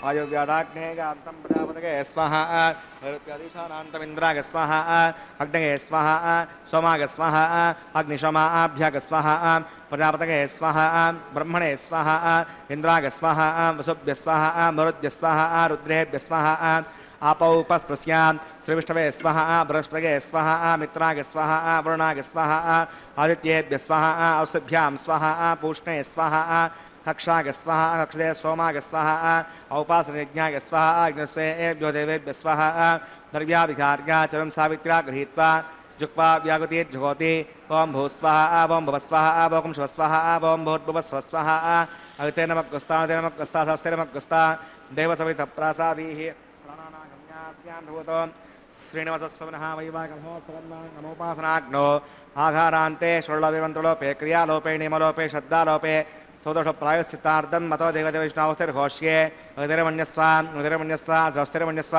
वायुव्यादाग्नेयान्तं प्रजापतये स्वाहा ऋत्यादिशानान्तमिन्द्राय स्वाहा अग्नये स्वाहा सोमाय स्वाहा अग्निशोमाभ्याग स्वाहा प्रजापतये स्वाहा ब्रह्मणे स्वाहा इन्द्राय स्वाहा वसुभ्य स्वाहा मरुद्भ्य स्वाहा रुद्रेभ्य स्वाहा आपौपस्पृश्यां श्रीविष्णवे स्वाहा बृहस्पतये स्वाहा मित्राय स्वाहा वरुणाय स्वाहा आदित्येभ्य स्वाहा औषभ्यां स्वाहा पूष्णे स्वाहा कक्षाय स्वाहा कक्षदे सोमाय स्वाहा औपासनयज्ञाय स्वाहा अग्निस्वेभ्यो देवेभ्य स्वाहा द्रव्याभिघार्या चरं सावित्र्या गृहीत्वा जुक्वा व्यागुतिर्जुहोति ओम भूस्वाहा ओम भवस्वाहा ओम शिवस्वाहा ओम भूर्भुवस्वस्वाहा अविते नमः गस्ता शास्त्रे नमः गस्ता देवसवितप्रासादीः श्रीनिवासस्वनः वैवागमो नमोपासनाग्नो आघारान्ते षोडलोपे मन्त्रलोपे क्रियालोपे नियमलोपे श्रद्धालोपे सौदोष प्रायश्चित्तार्थं मतो देवदेव विष्णावस्तिर्घोष्ये उदरमन्यस्व द्रष्टिर्मन्यस्व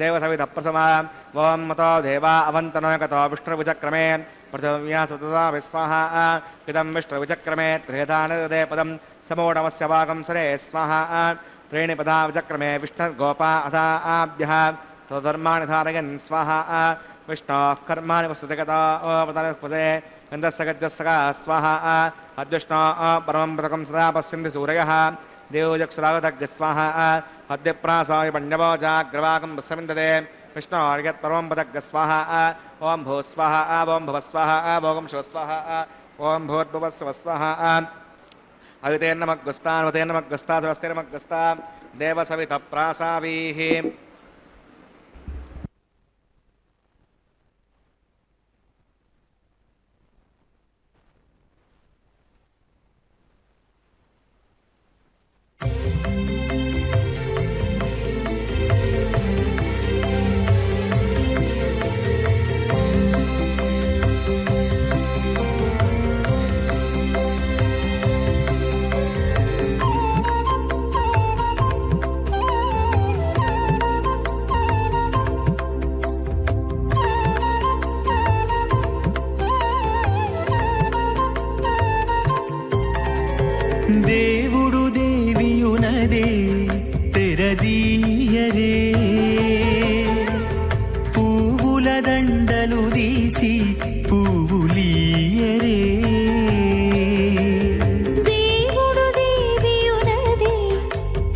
देवसविधप्रसमा ओं मतो देवा अवन्तनोगतो विष्णुविचक्रमे पृथिव्या सुतता विस्वाहा इदं विष्णुविचक्रमे त्रिधानदे पदं समोढमस्य वागं सरे स्वाहा प्रेणिपदा विचक्रमे विष्णुर्गोपा अथा आभ्यः स्वधर्माणि धारयन् स्वाहा विष्णोः कर्माणि वस्तुतिगता अवतरस्पदे गन्धस्य गजस्सगा स्वाहा अद्विष्णो परमं पदकं सदा पश्यन्ति सूरयः देवजक्षुरागतज्ञ स्वाहा अद्यप्रासाय पण्यवो जाग्रवाकं पश्यमिन्दते विष्णोर्यत् परमं पदज्ञ स्वाहा ओं भू स्वाहा ओं भुव स्वाहा भोगं शिव स्वाहा ओं भूर्भुवस्व स्वाहा अवितेर्नमग्गस्तान्वतेर्नमग्गस्ता सरस्तेर्नमग्गस्ता देवसवितप्रासावीः దేవుడు దేవియునదే తెరదీయరే పువ్వుల దండలు తీసి పువ్వులీయరే దేవుడు దేవియునదే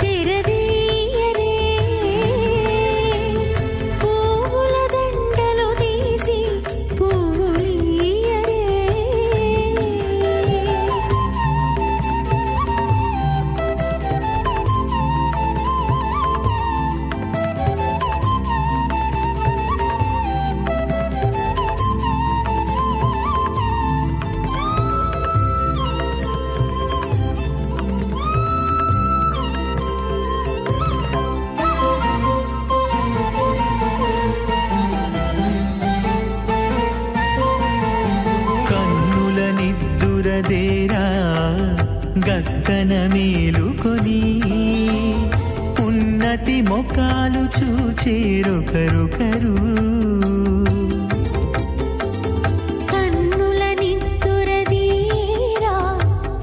తెరదీయరే పువ్వుల దండలు తీసి పువ్వులీయరే కన్నుల నిద్దురదేరా గక్కన మేలుకొని ఉన్నతి మొకాలు చూచేరొకరొకరు కన్నుల నిద్దురదీరా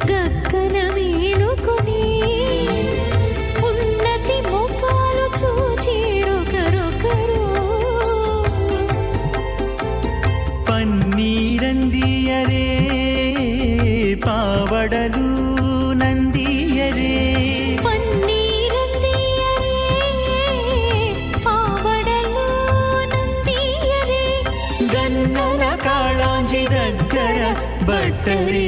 గగ్గన మేలుకొని ఉన్నతి ముఖాలు చూచేరొకరొకరు పన్నీరందియరే పావడలు నందియరే పన్నీరందియరే పావడలు నందియరే గన్నర కాళాంజి దగ్గర బట్టరే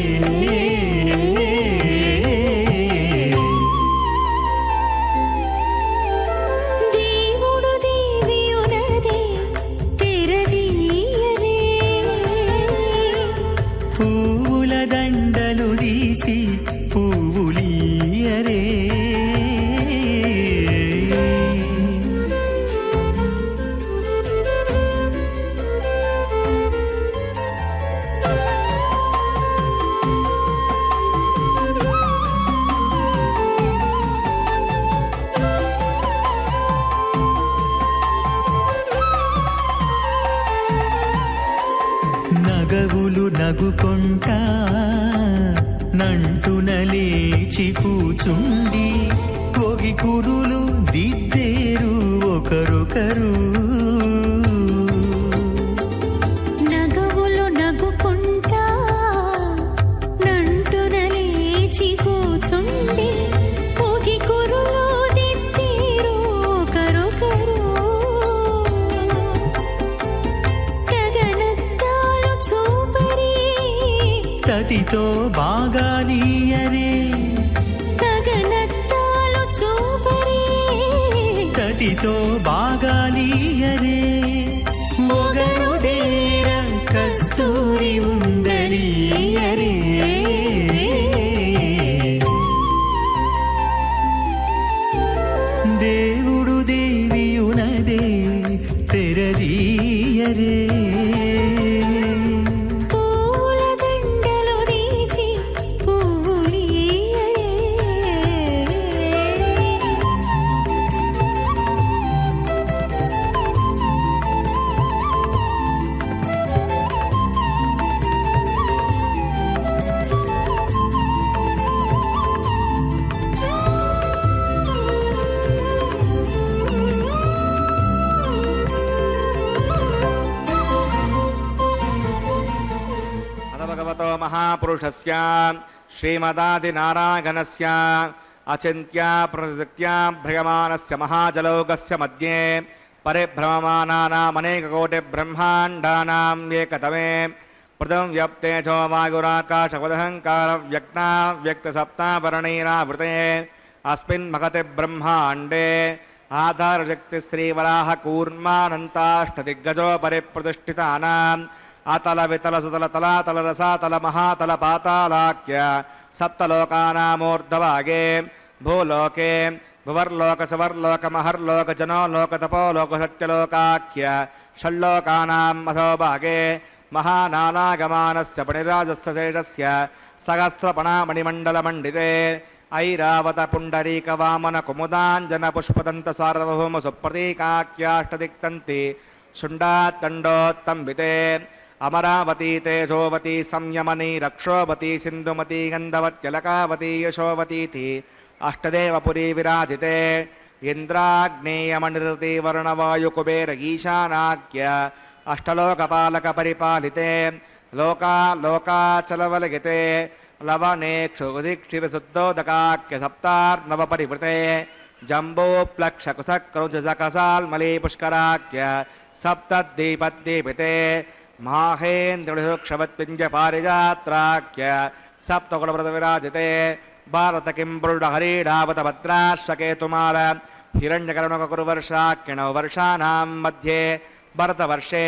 దేవుడు దేవియునదే తెరదీయరే పువ్వుల దండలు తీసి పువ్వులీయరే నగవులు నగుకొంటా నంటున లేచి కూచుండి ఒగి కురులు దిద్దేరు ఒకరొకరు నగవులు నగుకుంటా నంటున లేచి కూచుండి పోగి కురులు దిద్దేరు ఒకరొకరు గగనద్దాలు చూపరి తతితో బాగాలీయరే గగనద్దాలు చూపరి తతితో బాగాలీయరే మొగరు దేర కస్తూరి ఉండలీయరే దేవుడు దేవియునదే తెరదీయరే పూల దండలు తీసి పువ్వులీయరే महापुरुषस्य श्रीमदादिनारायणस्य अचिन्त्या प्रकृत्या भ्रयमानस्य महाजलौकस्य मध्ये परिभ्रममानानामनेककोटिब्रह्माण्डानाम् एकतमे प्रथम व्यक्तेजो वायुराकाशवदहङ्कारव्यक्ता व्यक्तसप्तावरणैरावृते अस्मिन् महते ब्रह्माण्डे आधारशक्तिश्रीवराह कूर्मानन्ताष्टदिग्गजो परिप्रतिष्ठितानाम् अतल वितल सुतल तलातल रसातल महातल पातालाख्य सप्तलोकानामूर्धभागे भूलोके भुवर्लोक सवर्लोक महर्लोक जनोलोक तपोलोक सत्यलोकाख्य षल्लोकानां मधोभागे महानानागमानस्य पणिराजस्य शेषस्य सहस्रपणामणिमण्डलमण्डिते ऐरावत पुण्डरीक वामन कुमुदाञ्जन पुष्पदन्त सार्वभौम सुप्रतीकाख्याष्टदिक्तन्ति शुण्डात्तण्डोत्तम्बिते अमरावती तेजोवती संयमनी रक्षोवती सिन्धुमती गन्धवत्यलकावती यशोवतीति अष्टदेवपुरी विराजिते इन्द्राग्नेयमनिरति वर्णवायुकुबेर ईशानाख्य अष्टलोकपालक परिपालिते लोका लोकाचलवलगिते लवनेक्षुदीक्षिरशुद्धोदकाख्य सप्तार्णव परिवृते जम्बूप्लक्षकुशक्रुजकसाल्मली पुष्कराख्य सप्तद्दीपद्दीपिते माहेन्द्रक्षवत्पिञ्जपारिजात्राख्य सप्तकुलव्रतविराजिते भारत किम्बुरुडहरीडावत भद्राश्वकेतुमाल हिरण्यकरुणकुरुवर्षाख्यणौ वर्षाणां मध्ये भरतवर्षे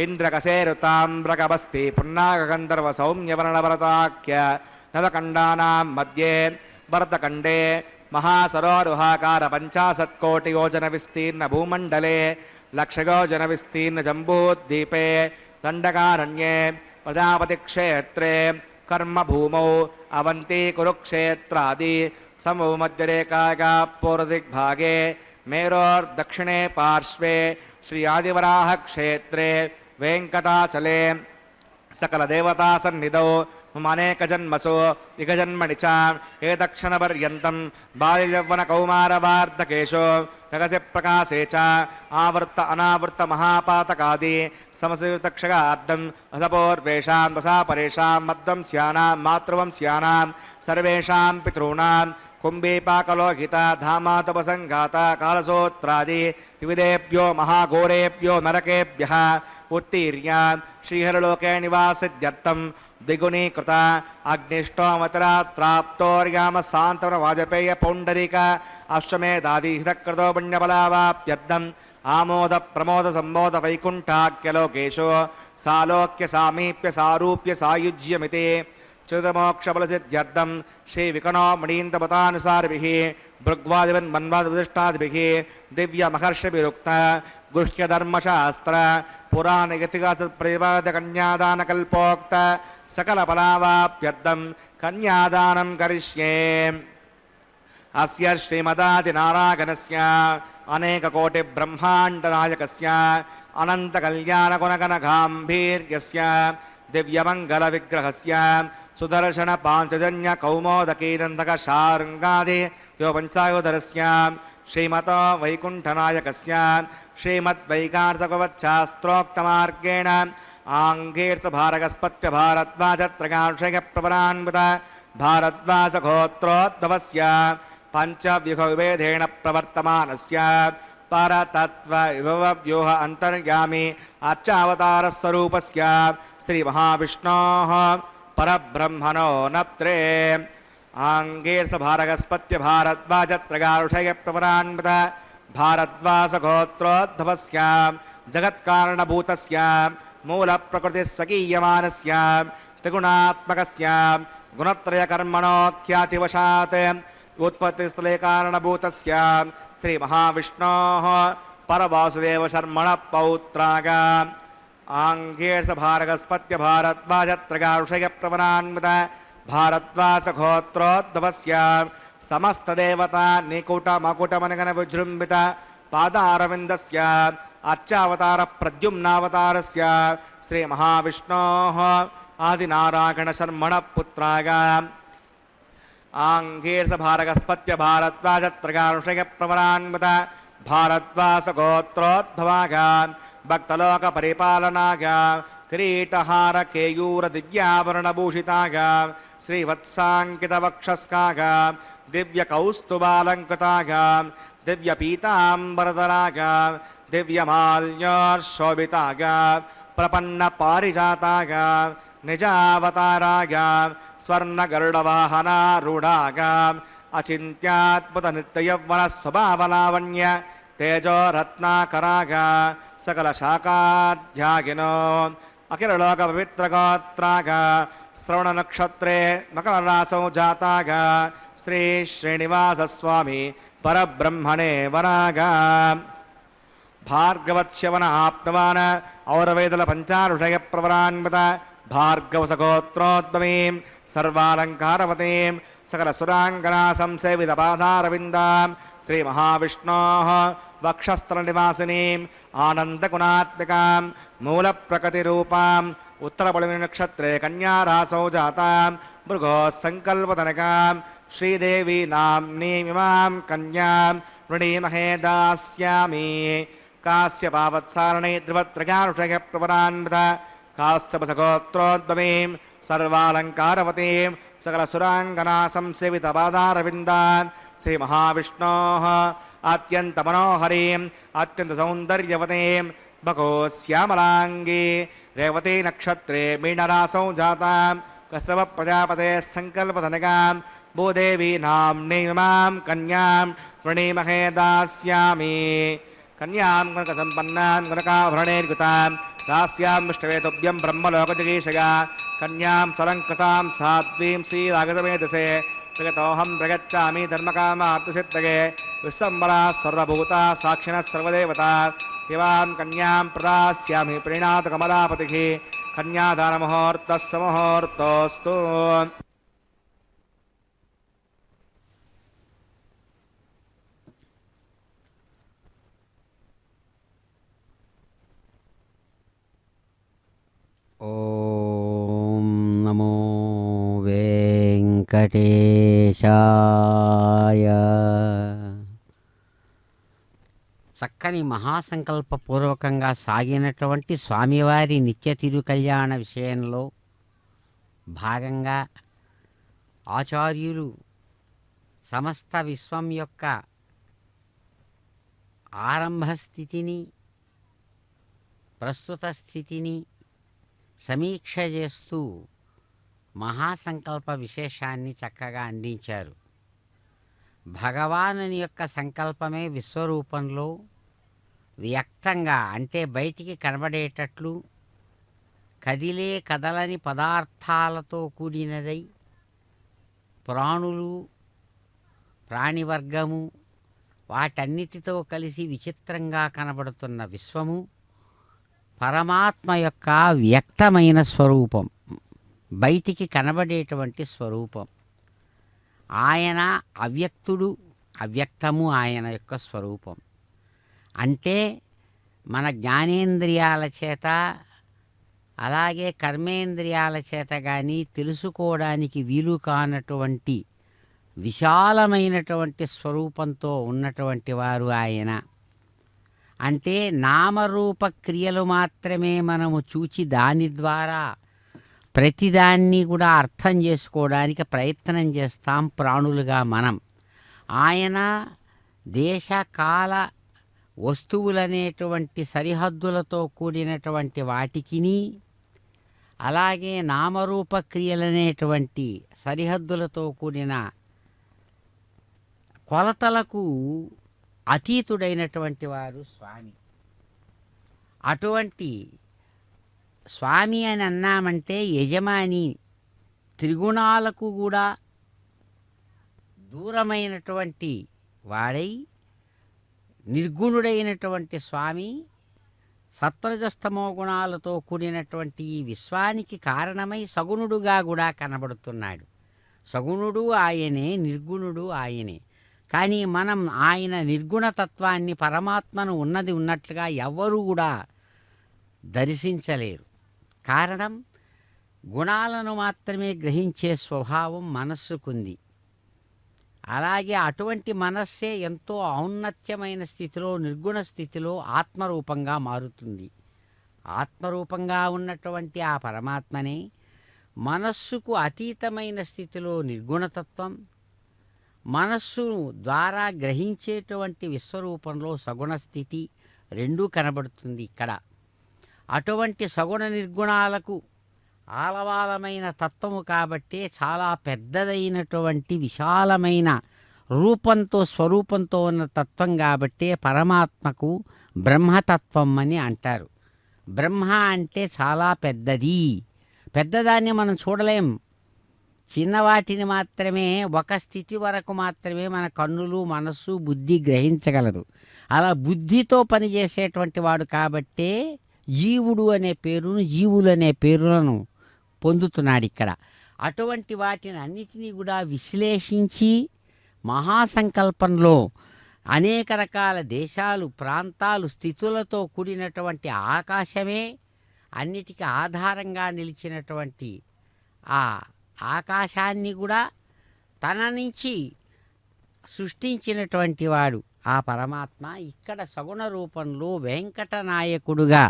इन्द्रकसेरुताम्रकबस्ति पुन्नागगन्धर्व सौम्यवर्णभरताख्य नवकण्डानां मध्ये भरतखण्डे महासरोरुहाकार 50 विस्तीर्ण भूमण्डले लक्षयोजन विस्तीर्ण जम्बूद्वीपे दण्डकारण्ये प्रजापतिक्षेत्रे कर्मभूमौ अवन्ती कुरुक्षेत्रादि समभूमध्यरेखायाः पूर्वदिग्भागे मेरोर्दक्षिणे पार्श्वे श्री आदिवराह क्षेत्रे वेङ्कटाचले सकल देवता सन्निधौ मनेक जन्मसु इगजन्मणि च एतक्षणपर्यन्तं बाल्ययौवन कौमारवार्धकेषु रगस्य प्रकाशे च आवृत्त अनावृत्त महापातकादि समसयुतक्षगाब्दम् असपूर्वेषां दशापरेषां मध्वंस्यानां मातृवंस्यानां सर्वेषां पितॄणां कुम्भीपाकलोहिता धामातपसङ्घाता कालसूत्रादि विविधेभ्यो महाघोरेभ्यो नरकेभ्यः उत्तीर्य श्रीहरलोके निवासित्यर्थं द्विगुणीकृत अग्निष्टोमतरात्राप्तोर्याम सान्तवन वाजपेय पौण्डरीक अश्वमेधादि हितकृतो पुण्यबलावाप्यर्थम् आमोद प्रमोद सम्मोद वैकुण्ठाख्यलोकेषु सालोक्य सामीप्य सारूप्य सायुज्यमिति चिरतमोक्षबलसिद्ध्यर्थं श्रीविकणो मणीन्दमतानुसारिभिः भृग्वादिवन्मन्वादिविशिष्टादिभिः दिव्यमहर्षिभिरुक्त गुह्यधर्मशास्त्र पुराणगतिकासत्प्रतिपादकन्यादानकल्पोक्त सकलफलावाप्यर्थं कन्यादानं करिष्ये। अस्य श्रीमदादिनारायणस्य अनेककोटिब्रह्माण्डनायकस्य अनन्तकल्याणगुणगणगाम्भीर्यस्य दिव्यमङ्गलविग्रहस्य सुदर्शन पाञ्चजन्य कौमोदकीनन्दक शार्ङ्गादि योपञ्चायोधरस्य श्रीमतो वैकुण्ठनायकस्य श्रीमद्वैकार्षकवच्छास्त्रोक्तमार्गेण आङ्गीर्षभारगस्पत्य भारद्वाजत्रगांशयप्रवरान्वित भारद्वाजगोत्रोद्भवस्य पञ्चव्यूहविभेदेन प्रवर्तमानस्य परतत्त्वविभवव्यूह अन्तर्यामी अर्चावतारस्वरूपस्य श्रीमहाविष्णोः परब्रह्मणो नत्रे आङ्गीर्षभारगस्पत्य भारद्वाजत्रगांशयप्रवरान्वित भारद्वाजगोत्रोद्भवस्य जगत्कारणभूतस्य मूलप्रकृतिस्वकीयमानस्य त्रिगुणात्मकस्य गुणत्रयकर्मणोख्यातिवशात् उत्पत्तिस्थले कारणभूतस्य श्रीमहाविष्णोः परवासुदेवशर्मणः पौत्राग आङ्गीर्षभारगस्पत्य भारद्वाजत्रगांशयप्रवरान्वित भारद्वाजगोत्रोद्भवस्य समस्तदेवता निकुटमकुटमनगणविजृम्भित पादारविन्दस्य अर्चावतार प्रद्युम्नावतारस्य श्रीमहाविष्णोः आदिनारायणशर्मणः पुत्राग आङ्गीर्षभारगस्पत्य भारद्वाजत्रगांशयप्रवरान्वित भारद्वाजगोत्रोद्भवाग भक्तलोकपरिपालनाग కిరీటహార కేయూర దివ్యాభరణభూషితాగ శ్రీవత్సాంకితవక్షస్కాగ దివ్య కౌస్తుభాలంకృతాగ దివ్య పీతాంబరధరాగ దివ్యమాల్యోర్శోభితాగ ప్రపన్న పారిజాతాగ నిజావతారాగ స్వర్ణగరుడవాహనారూఢాగ అచింత్యాద్భుత నిత్యయౌవన స్వభావలావణ్య తేజో రత్నాకరాగ సకల శాఖాధ్యాగినో అఖిలలోక పవిత్రగోత్రాగ శ్రవణ నక్షత్రే మకర రాసౌ జాతాగ శ్రీ శ్రీనివాస స్వామి పరబ్రహ్మణే వరాగ భార్గవత్స్యవన ఆప్నవాన ఔరవేదల పంచారుషయ ప్రవరాన్విత భార్గవసగోత్రోద్భవీం సర్వాలంకారవతీం సకల సురాంగనా సంసేవిత పాదారవిందాం శ్రీ మహావిష్ణోః వక్షస్థల నివాసినీం ఆనందగుణాత్మికాం మూల ప్రకృతి రూపాం ఉత్తరపళి నక్షత్రే కన్యారాసౌ జాతాం భృగో సంకల్పతనకాం శ్రీదేవి నామ్నీమిమాం కన్యాం వృణీమహే దాస్యామి కాశ్యపావత్సారణే ధ్రువత్రయానుషయ ప్రవరాన్విత కాశ్యపసగోత్రోద్భవీం సర్వాలంకారవతీం సకల సురాంగనా సంసేవిత పాదారవిందాం శ్రీ మహావిష్ణోః అత్యంత మనోహరీం అత్యంత సౌందర్యవతీం భగో శ్యామలాంగీ రేవతీ నక్షత్రే మీనరాసౌ జాతాం కశ్యప ప్రజాపతే సంకల్పతనకాం భూదేవి నామ్నీమాం కన్యాం వృణీమహే దాస్యామి కన్యాం కనక సంపన్నాం కనకాభరణైర్యుతాం దాస్యాం విష్ణవేతుభ్యం బ్రహ్మలోకజగీషగా కన్యాం సలంకృతాం సాధ్వీం శ్రీరాగసమేధసే జగతోహం ప్రగచ్చామి ధర్మకామార్థసిద్ధగే విశ్వంబరా సర్వభూతా సాక్షిణः సర్వదేవతా ఇవాం కన్యాం ప్రదాస్యామి ప్రణీనాథ కమలాపతిః కన్యాదానముహూర్తः సుముహూర్తోస్తు. ఓం నమో వెంకటేశాయ. చక్కని మహాసంకల్పపూర్వకంగా సాగినటువంటి స్వామివారి నిత్య తిరుకల్యాణ విషయంలో భాగంగా ఆచార్యులు సమస్త విశ్వం యొక్క ఆరంభ స్థితిని ప్రస్తుత స్థితిని సమీక్ష చేస్తూ మహాసంకల్ప విశేషాన్ని చక్కగా అందించారు. భగవానుని యొక్క సంకల్పమే విశ్వరూపంలో వ్యక్తంగా అంటే బయటికి కనబడేటట్లు కదిలే కదలని పదార్థాలతో కూడినదై ప్రాణులు ప్రాణివర్గము వాటన్నిటితో కలిసి విచిత్రంగా కనబడుతున్న విశ్వము పరమాత్మ యొక్క వ్యక్తమైన స్వరూపం, బయటికి కనబడేటువంటి స్వరూపం. ఆయన అవ్యక్తుడు, అవ్యక్తము ఆయన యొక్క స్వరూపం. అంటే మన జ్ఞానేంద్రియాల చేత అలాగే కర్మేంద్రియాల చేత కానీ తెలుసుకోవడానికి వీలు కానటువంటి విశాలమైనటువంటి స్వరూపంతో ఉన్నటువంటి వారు ఆయన. అంటే నామరూప క్రియలు మాత్రమే మనము చూచి దాని ద్వారా ప్రతిదాన్ని కూడా అర్థం చేసుకోవడానికి ప్రయత్నం చేస్తాం ప్రాణులుగా మనం. ఆయన దేశకాల వస్తువులనేటువంటి సరిహద్దులతో కూడినటువంటి వాటికిని అలాగే నామరూప క్రియలనేటువంటి సరిహద్దులతో కూడిన కొలతలకు అతీతుడైనటువంటి వారు స్వామి. అటువంటి స్వామి అని అన్నామంటే యజమాని, త్రిగుణాలకు కూడా దూరమైనటువంటి వాడై నిర్గుణుడైనటువంటి స్వామి సత్వరజస్తమో గుణాలతో కూడినటువంటి ఈ విశ్వానికి కారణమై సగుణుడుగా కూడా కనబడుతున్నాడు. సగుణుడు ఆయనే, నిర్గుణుడు ఆయనే. కానీ మనం ఆయన నిర్గుణతత్వాన్ని, పరమాత్మను ఉన్నది ఉన్నట్లుగా ఎవ్వరూ కూడా దర్శించలేరు. కారణం, గుణాలను మాత్రమే గ్రహించే స్వభావం మనస్సుకుంది. అలాగే అటువంటి మనస్సే ఎంతో ఔన్నత్యమైన స్థితిలో, నిర్గుణ స్థితిలో ఆత్మరూపంగా మారుతుంది. ఆత్మరూపంగా ఉన్నటువంటి ఆ పరమాత్మనే మనస్సుకు అతీతమైన స్థితిలో నిర్గుణతత్వం, మనస్సు ద్వారా గ్రహించేటువంటి విశ్వరూపంలో సగుణ స్థితి రెండూ కనబడుతుంది ఇక్కడ. అటువంటి సగుణ నిర్గుణాలకు ఆలవాలమైన తత్వము కాబట్టే చాలా పెద్దదైనటువంటి విశాలమైన రూపంతో స్వరూపంతో ఉన్న తత్వం కాబట్టే పరమాత్మకు బ్రహ్మతత్వం అని అంటారు. బ్రహ్మ అంటే చాలా పెద్దది. పెద్దదాన్ని మనం చూడలేం. చిన్నవాటిని మాత్రమే, ఒక స్థితి వరకు మాత్రమే మన కన్నులు, మనస్సు, బుద్ధి గ్రహించగలదు. అలా బుద్ధితో పనిచేసేటువంటి వాడు కాబట్టే జీవుడు అనే పేరును, జీవులు అనే పేరులను పొందుతున్నాడు ఇక్కడ. అటువంటి వాటిని అన్నిటినీ కూడా విశ్లేషించి మహాసంకల్పంలో అనేక రకాల దేశాలు, ప్రాంతాలు, స్థితులతో కూడినటువంటి ఆకాశమే అన్నిటికీ ఆధారంగా నిలిచినటువంటి ఆ ఆకాశాన్ని కూడా తన నుంచి సృష్టించినటువంటి వాడు ఆ పరమాత్మ ఇక్కడ సగుణ రూపంలో వెంకటనాయకుడుగా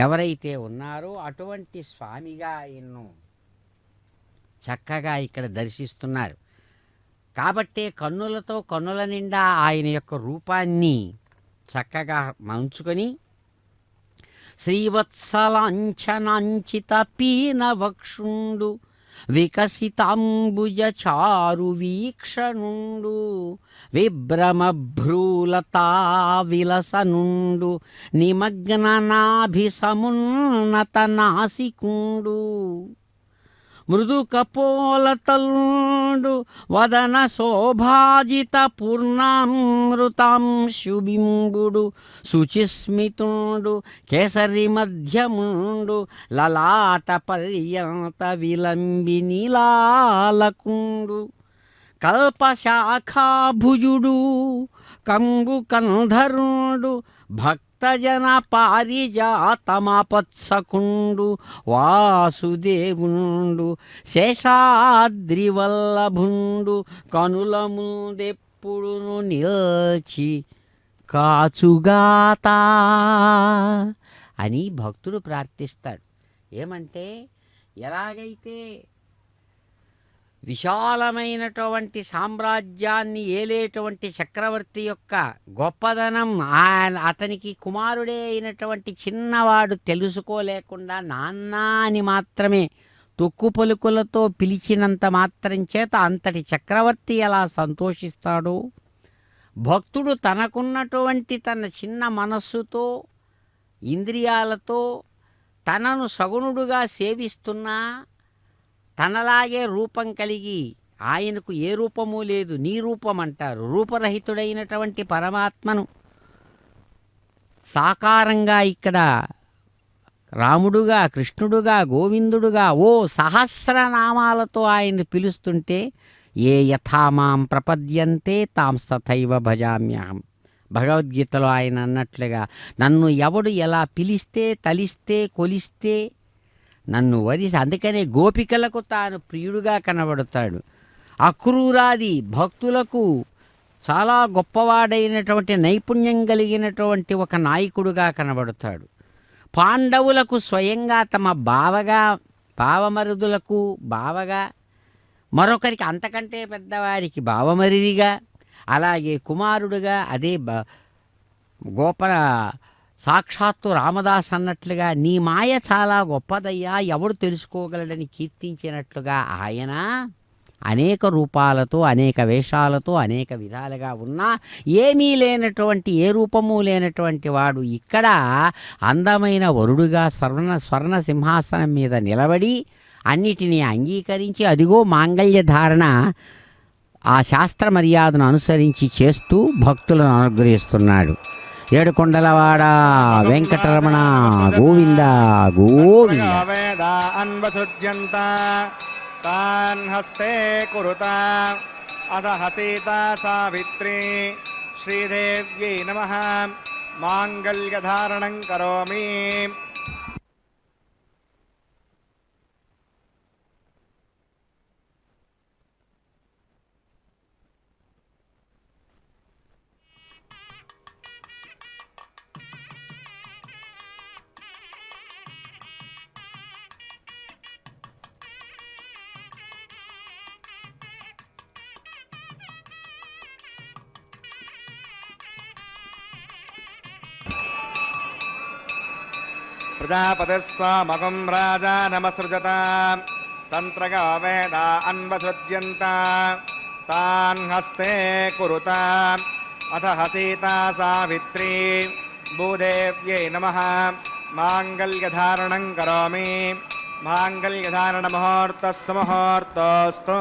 ఎవరైతే ఉన్నారో అటువంటి స్వామిగా ఆయన్ను చక్కగా ఇక్కడ దర్శిస్తున్నారు. కాబట్టే కన్నులతో కన్నుల నిండా ఆయన యొక్క రూపాన్ని చక్కగా మంచుకొని శ్రీవత్సలాంఛనాంచిత పీనవక్షుండు వికసితాంబుజ చారు వీక్షణుండు విభ్రమభ్రూలతా విలసనుండు నిమగ్ననాభిసమున్నత నాసికుండు మృదు కపోలతలుండు వదన శోభాజిత పూర్ణామృతాంశుబింబుడు శుచిస్మితుండు కేసరి మధ్యముండు లలాట పర్యంత విలంబి నీలాలకుండు కల్పశాఖాభుజుడు కంగు కంధరుడు భక్తజన పారిజాతమపత్సకుండు వాసుదేవుండు శేషాద్రివల్లభుండు కనుల ముందెప్పుడును నిల్చి కాచుగాత అని భక్తుడు ప్రార్థిస్తాడు. ఏమంటే ఎలాగైతే విశాలమైనటువంటి సామ్రాజ్యాన్ని ఏలేటువంటి చక్రవర్తి యొక్క గొప్పదనం అతనికి కుమారుడే అయినటువంటి చిన్నవాడు తెలుసుకోలేకుండా నాన్న అని మాత్రమే తొక్కు పలుకులతో పిలిచినంత మాత్రం చేత అంతటి చక్రవర్తి ఎలా సంతోషిస్తాడో, భక్తుడు తనకున్నటువంటి తన చిన్న మనస్సుతో, ఇంద్రియాలతో తనను సగుణుడుగా సేవిస్తున్నా తనలాగే రూపం కలిగి, ఆయనకు ఏ రూపము లేదు, నీ రూపం అంటారు, రూపరహితుడైనటువంటి పరమాత్మను సాకారంగా ఇక్కడ రాముడుగా, కృష్ణుడుగా, గోవిందుడుగా ఓ సహస్రనామాలతో ఆయన్ని పిలుస్తుంటే ఏ యథామాం ప్రపద్యంతే తాం తథైవ భజామ్యహం. భగవద్గీతలో ఆయన అన్నట్లుగా నన్ను ఎవడు ఎలా పిలిస్తే, తలిస్తే, కొలిస్తే నన్ను వరిసి, అందుకనే గోపికలకు తాను ప్రియుడుగా కనబడతాడు. అక్రూరాది భక్తులకు చాలా గొప్పవాడైనటువంటి నైపుణ్యం కలిగినటువంటి ఒక నాయకుడుగా కనబడతాడు. పాండవులకు స్వయంగా తమ బావమరుదులకు బావగా, మరొకరికి అంతకంటే పెద్దవారికి బావమరిదిగా, అలాగే కుమారుడుగా, అదే సాక్షాత్తు రామదాస్ అన్నట్లుగా నీ మాయ చాలా గొప్పదయ్యా, ఎవడు తెలుసుకోగలడని కీర్తించినట్లుగా ఆయన అనేక రూపాలతో, అనేక వేషాలతో, అనేక విధాలుగా ఉన్నా ఏమీ లేనటువంటి, ఏ రూపము లేనటువంటి వాడు ఇక్కడ అందమైన వరుడుగా స్వర్ణ సింహాసనం మీద నిలబడి అన్నిటినీ అంగీకరించి అదిగో మాంగళ్య ధారణ ఆ శాస్త్ర మర్యాదను అనుసరించి చేస్తూ భక్తులను అనుగ్రహిస్తున్నాడు. ఏడుకొండలవాడ వెంకటరమణ గోవింద గోవింద. అన్వసృజ్యంత తాన్ హస్తే కురుత అధః సీతా సావిత్రీ శ్రీదేవ్యై నమః మాంగళ్యధారణం కరోమి. प्रजापतिस्वामगं राजानमसृजत तन्त्रगा वेदा अन्वसृज्यन्त तान् हस्ते कुरुता अथ हसीता सावित्री भूदेव्यै नमः माङ्गल्यधारणं करोमि माङ्गल्यधारणमुहूर्तस्य मुहूर्तोऽस्तु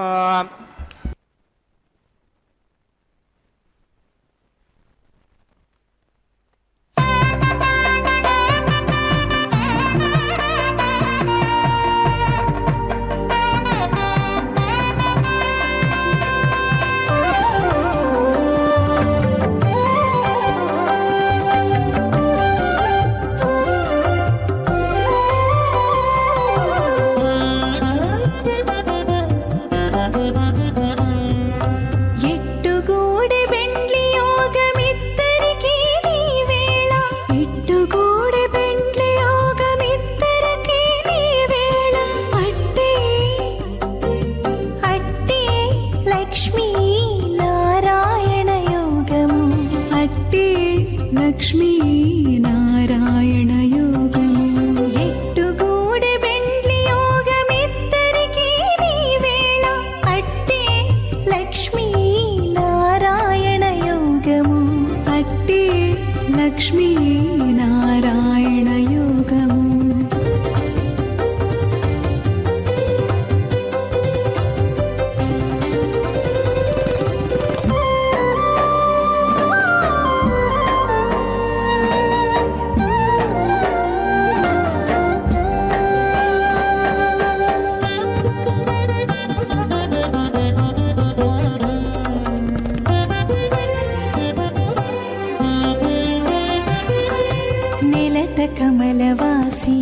కమలవాసి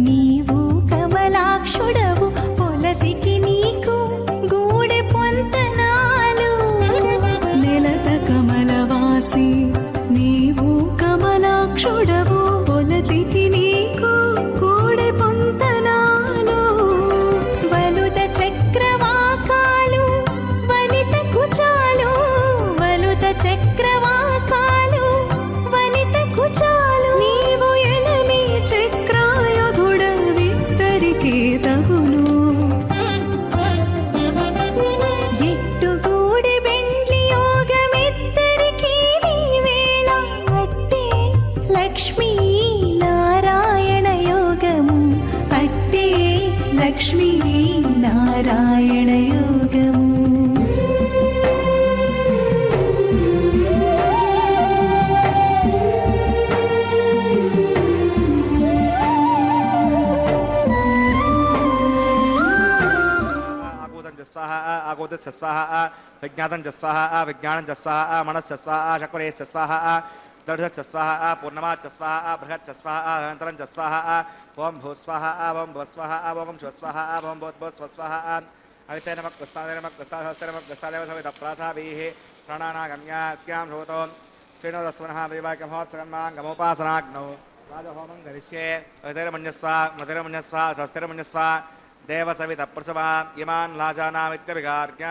నీవు కమలాక్షుడవు పొలతికి నీకు గూడె పొంతనాలు నెలత కమలవాసి నీవు కమలాక్షుడవు పొలతికి నీకు గూడె పొంతనాలు వలుద చక్రవాకాలు వనిత కుచాలు వలుద చక్రవాకాలు వనిత కుచాలు నీవు ఎలమి చక్రాయుధుడవిద్దరికి తగును ఎట్టుగూడి బెండ్లి యోగమిద్దరికి నీ వేళ అట్టే లక్ష్మీ నారాయణ యోగము అట్టే లక్ష్మీ నారాయణ యోగము स्वाहा आगोदस्य स्वाहा विज्ञातं च स्वाहा विज्ञानं च स्वाहा मनश्च स्वाहा शक्रेश्च स्वाहा दर्ढश्च स्वाहा पूर्णमाच्च स्वाहा बृहच्च स्वाहा अनन्तरं च स्वाहा ओं भू स्वाहा ओं भुव स्वाहा ओं शिव स्वाहा ओं भूर्भुव स्वाहा अविते नमः कृष्णाय नमः कृष्णाहस्ते नमः कृष्णादेव सविता प्राथाभिः प्राणानागम्यास्यां भूतो श्रीणोदस्वनः वैवाहिकमहोत्सवन्माङ्गमोपासनाग्नौ राजहोमं करिष्ये अवितैर्मन्यस्व स्वस्तिर्मन्यस्व देव सविता प्रसवा इमान् लाजानामित्यभिगार्ग्य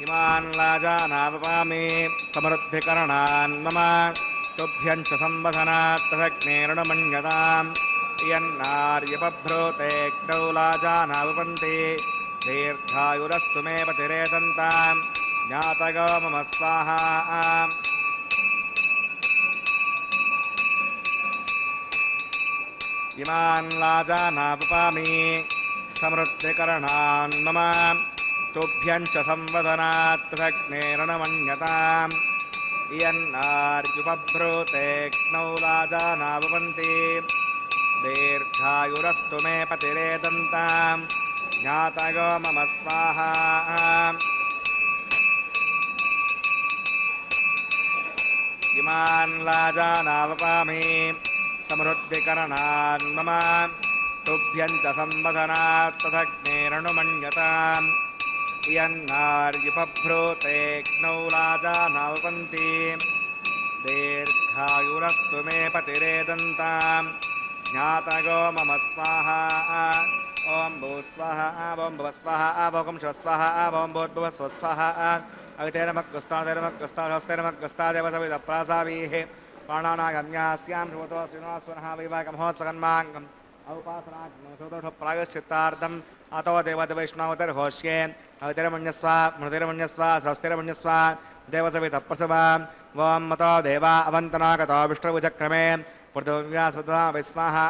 इमान् लाजानावपामि समृद्धिकरणान् मम तुभ्यं च संवदनात् तदग्नेरणमन्यताम् यन्नार्यपभ्रूतेऽग्नौ लाजानावपन्ति दीर्घायुरस्तु मे पतिरेदन्ताम् ज्ञातगो मम स्वाहा इमान् लाजानावपामि समृद्धिकरणान् मम तुभ्यं च संवदनात् तदग्नेरणमन्यताम् यन्नार्युपभ्रूतेऽग्नौ लाजानावपन्ति दीर्घायुरस्तु मे पतिरेदन्ताम् ज्ञातगो मम स्वाहा इमान् लाजानावपामि समृद्धिकरणान् मम तुभ्यं च संवदनात् तदग्नेरणुमन्यताम् इयन्नार्युपभ्रूतेऽग्नौ राजानावपन्ति दीर्घायुरस्तु मे पतिरेदन्ताम् ज्ञातगो मम स्वाहा ॐ भूस्वाहा ॐ भुवस्वाहा ॐ शिवस्वाहा ॐ भूर्भुवस्वस्वाहा अवितेरमग्रस्तादेवसविदप्रासावीः प्राणानागम्यास्यां श्रुतो श्रीनिवासुनः वैवाहमहोत्सवन्माङ्गम् औपासनाग्नोषप्रायश्चित्तार्थम् अतो देवदेवैष्णवतिर्घोष्ये अवितिरमन्यस्वा मृतिरमन्यस्वा स्वस्तिरमन्यस्वा देवसवितप्रसवा ॐ मतो देवा अवन्तनागतो विष्णुभुजक्रमे पृथिव्यास्पृता विस्वाहा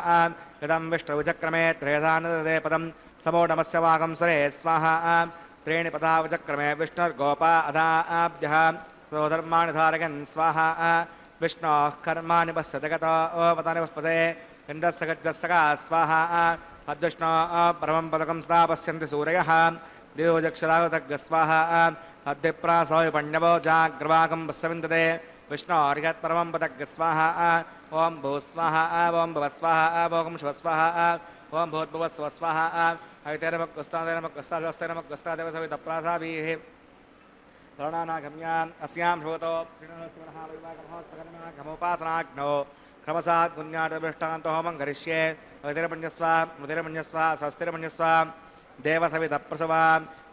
इदं विष्णुभुजक्रमे त्रयधानदे पदं समोढमस्य वागं सुरे स्वाहा त्रीणि पदावचक्रमे विष्णुर्गोपा अधाभ्यः स्वधर्माणि धारयन् स्वाहा विष्णोः कर्माणि पश्यति गतो पदानि पुष्पते इन्द्रस्य गज्जस्सका स्वाहा अद्विष्णो परमं पदकं सदा पश्यन्ति सूरयः देवोजक्षरागतग्स्वाहा अद्विप्रासो विपण्यवो जाग्रवाकं पश्यविन्दते विष्णोर्यत्परमं पदग्स्वाहा ॐ भूस्वाहा ॐ भुवस्वाहा ॐ शिवस्वाहा ॐ भूर्भुवस्वस्वाहा अवितेरमग्रस्तादेवसवितप्रासावीः प्राणानागम्यान् अस्यां श्रोतो श्रीनिवासमहोत्सवन्माघमोपासनाग्नौ क्रमसात् पुण्याटदृष्टान्तो होमं करिष्ये अवितिरमन्यस्वा मृतिरमन्यस्वा स्वस्तिरमन्यस्वा देवसवितप्रसवा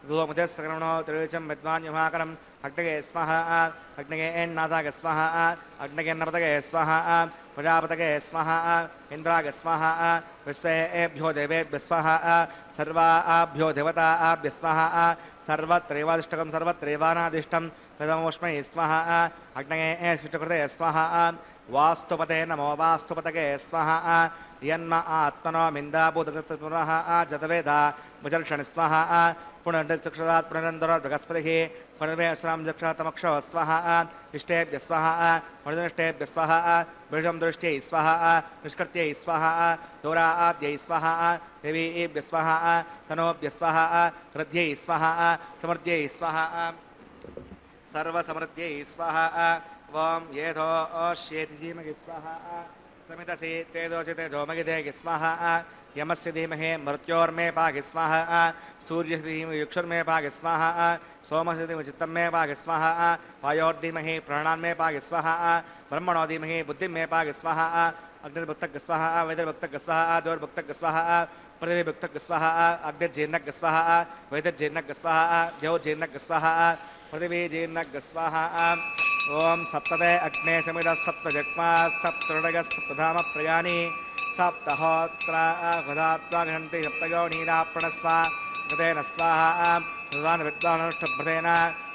गोमुदस्सकरणो त्रिविचं विद्वान् युहाकरम् अग्नये स्वाहा अग्नये एन्नाथाय स्वाहा अग्नयेन्नपतये स्वाहा प्रजापतये स्वाहा इन्द्राय स्वाहा विश्वेभ्यो देवेभ्यः स्वाहा सर्वाभ्यो देवताभ्यः स्वाहा सर्वत्रैवादिष्टकं सर्वत्रैवानादिष्टं प्रथमोष्मै स्वाहा अग्नये शिष्टकृते स्वाहा वास्तुपते नमो वास्तुपतये स्वाहा यन्म आत्मनो मिन्दाभूतगतपुरः जतवेदा विचर्षणि स्वाहा पुनर्चक्षुरात् पुनरन्दरो बृहस्पतिः पुनर्वेश्रां जक्षतमक्षो स्वाहा इष्टेभ्यः स्वाहा पुनर्निष्टेभ्यः स्वाहा वृषं दृष्ट्यै स्वाहा निष्कृत्यै स्वाहा दोराद्यै स्वाहा देवीभ्यः स्वाहा तनोभ्यः स्वाहा हृद्यै स्वाहा समृद्ध्यै स्वाहा सर्वसमृद्ध्यै स्वाहा ॐ येधो ओष्येति धीमहि स्वाहा समितसि तेजोचिते जोमगिते स्वाहा यमस्य धीमहि मृत्योर्मे पाहि स्वाहा सूर्यस्य धीमहि युक्षुर्मे पाहि स्वाहा सोमस्य धीमहि चित्तं मे पाहि स्वाहा वायोर्धीमहि प्राणान्मे पाहि स्वाहा ब्रह्मणो धीमहि बुद्धिं मे पाहि स्वाहा अग्निर्भुक्तः स्वाहा वैदिर्भुक्तः स्वाहा द्योर्भुक्तः स्वाहा पृथिवीभुक्तः स्वाहा अग्निर्जीर्णः स्वाहा वैदिर्जीर्णः स्वाहा द्यौर्जीर्णः स्वाहा पृथिवीजीर्णः स्वाहा ॐ सप्तते अग्ने समिदः सप्तजग्मा सप्तृडयः सप्तधाम प्रयाणि सप्तहोत्रा घन्ति सप्तयोनीराप्रणस्वा गतेन स्वाहा विद्वान् विद्वानुष्ठभृतेन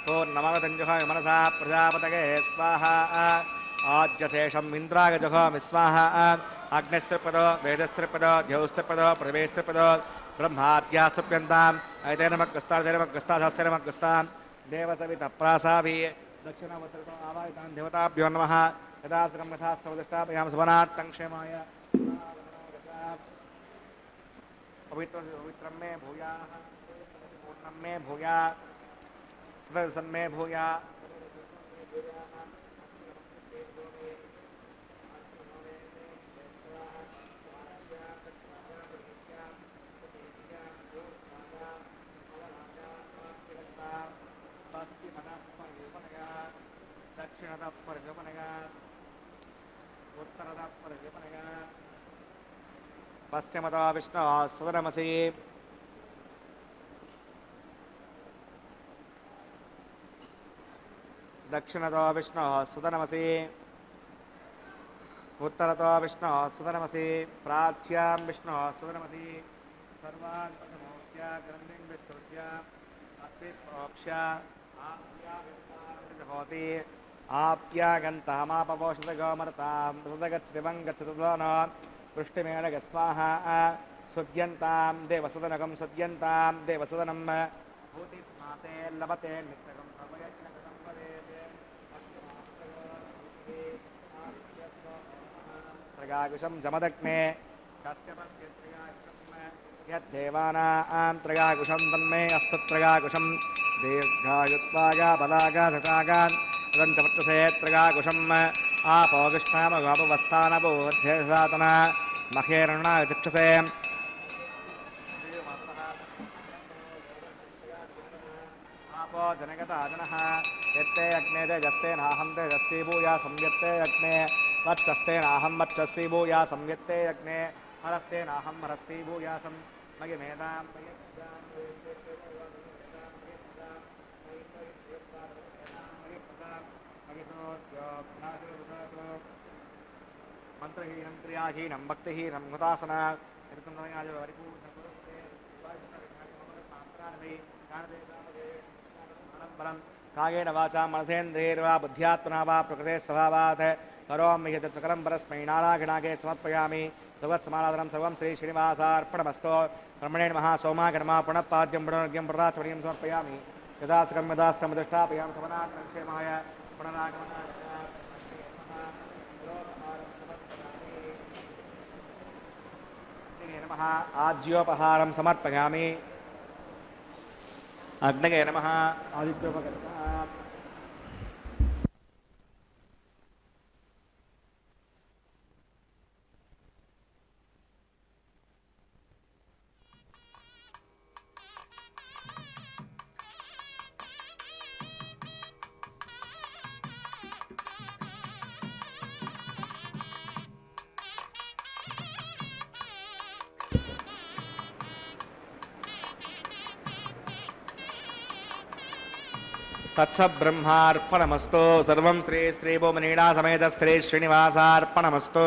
पूर्णमवदञ्जुहामि मनसा प्रजापतये स्वाहा आज्यशेषम् इन्द्राय जुहामि स्वाहा अग्निस्त्रिपदो वेदस्त्रिपदो द्यौस्त्रिपदो पृथिवीस्त्रिपदो ब्रह्माद्यास्तृप्यन्ताम् ऐतेनमग्रस्तादेनमग्रस्ताशास्तेनमग्रस्तान् देवसवितप्रासाभि दक्षिणावतरतो आवाहितान् देवताभ्यो नमः यदा सुखं यथास्तवदिष्टाभयां सुवनार्थं क्षेमाय पवित्रं मे भूयाः पूर्णं मे भूयात् सदर्शन् मे भूयात् दक्षिणतः परिगमनया उत्तरतः परिगमनया पश्चिमतः विष्णुः सदनमसि दक्षिणतः विष्णुः सदनमसि उत्तरतः विष्णुः सदनमसि प्राच्यां विष्णुः सदनमसि सर्वान् पदमोक्त्या ग्रन्थिं विस्तृत्य अत्रिप्रोक्ष्य होति आप्यागन्तामापपोषितगोमर्तां तदगच्छतिवं गच्छतुदन वृष्टिमेणगस्वाहा सुद्यन्तां देवसदनकं सुद्यन्तां देवसदनं भूतिस्माते लभते नित्यकं सर्वयज्ञकृतं वदेत् त्रयाकुशं जमदग्ने कश्यपस्य त्रयाकुशं यद्देवानां त्रयाकुशं तन्मे अस्तत्रयाकुशं दीर्घायुत्वागा बलागा सतागा दन्तवट्टसे त्रयाकुशम् आपो विष्णामगापवस्थानबोध्यसातना महेरणा चक्षसे जनगता जनः यत्ते अग्ने तेजस्ते नाहं तेजस्वी भूया संयत्ते अग्ने वत्सस्ते नाहं वत्सस्वी भूया संयत्ते अग्ने हरस्ते नाहं हरस्वी भूयासं मयि मेधां मंत्रहीनं क्रियाहीनं भक्तिहीनं हुतासना कायेन वाचा मनसेन्द्रियैर्वा बुद्ध्यात्मना वा प्रकृते स्वभावात् करोमि यत् सकलं परस्मै नारायणागे समर्पयामि भगवत्समाराधनं सर्वं श्री श्रीनिवासार्पणमस्तु ब्रह्मणे नमः सोमागणमा पुनःपाद्यं पुनर्घ्यं प्रदाचमणीं समर्पयामि यदा सकं यदास्तमधिष्ठापयामि समनात्मं क्षेमाय पुनरागमनाय नमः आज्योपहारं समर्पयामि अग्नये नमः आदित्योपकर्षः तत्सब्रह्मार्पणमस्तु सर्वं श्री श्रीभूमनीडा समेत श्री श्रीनिवासार्पणमस्तु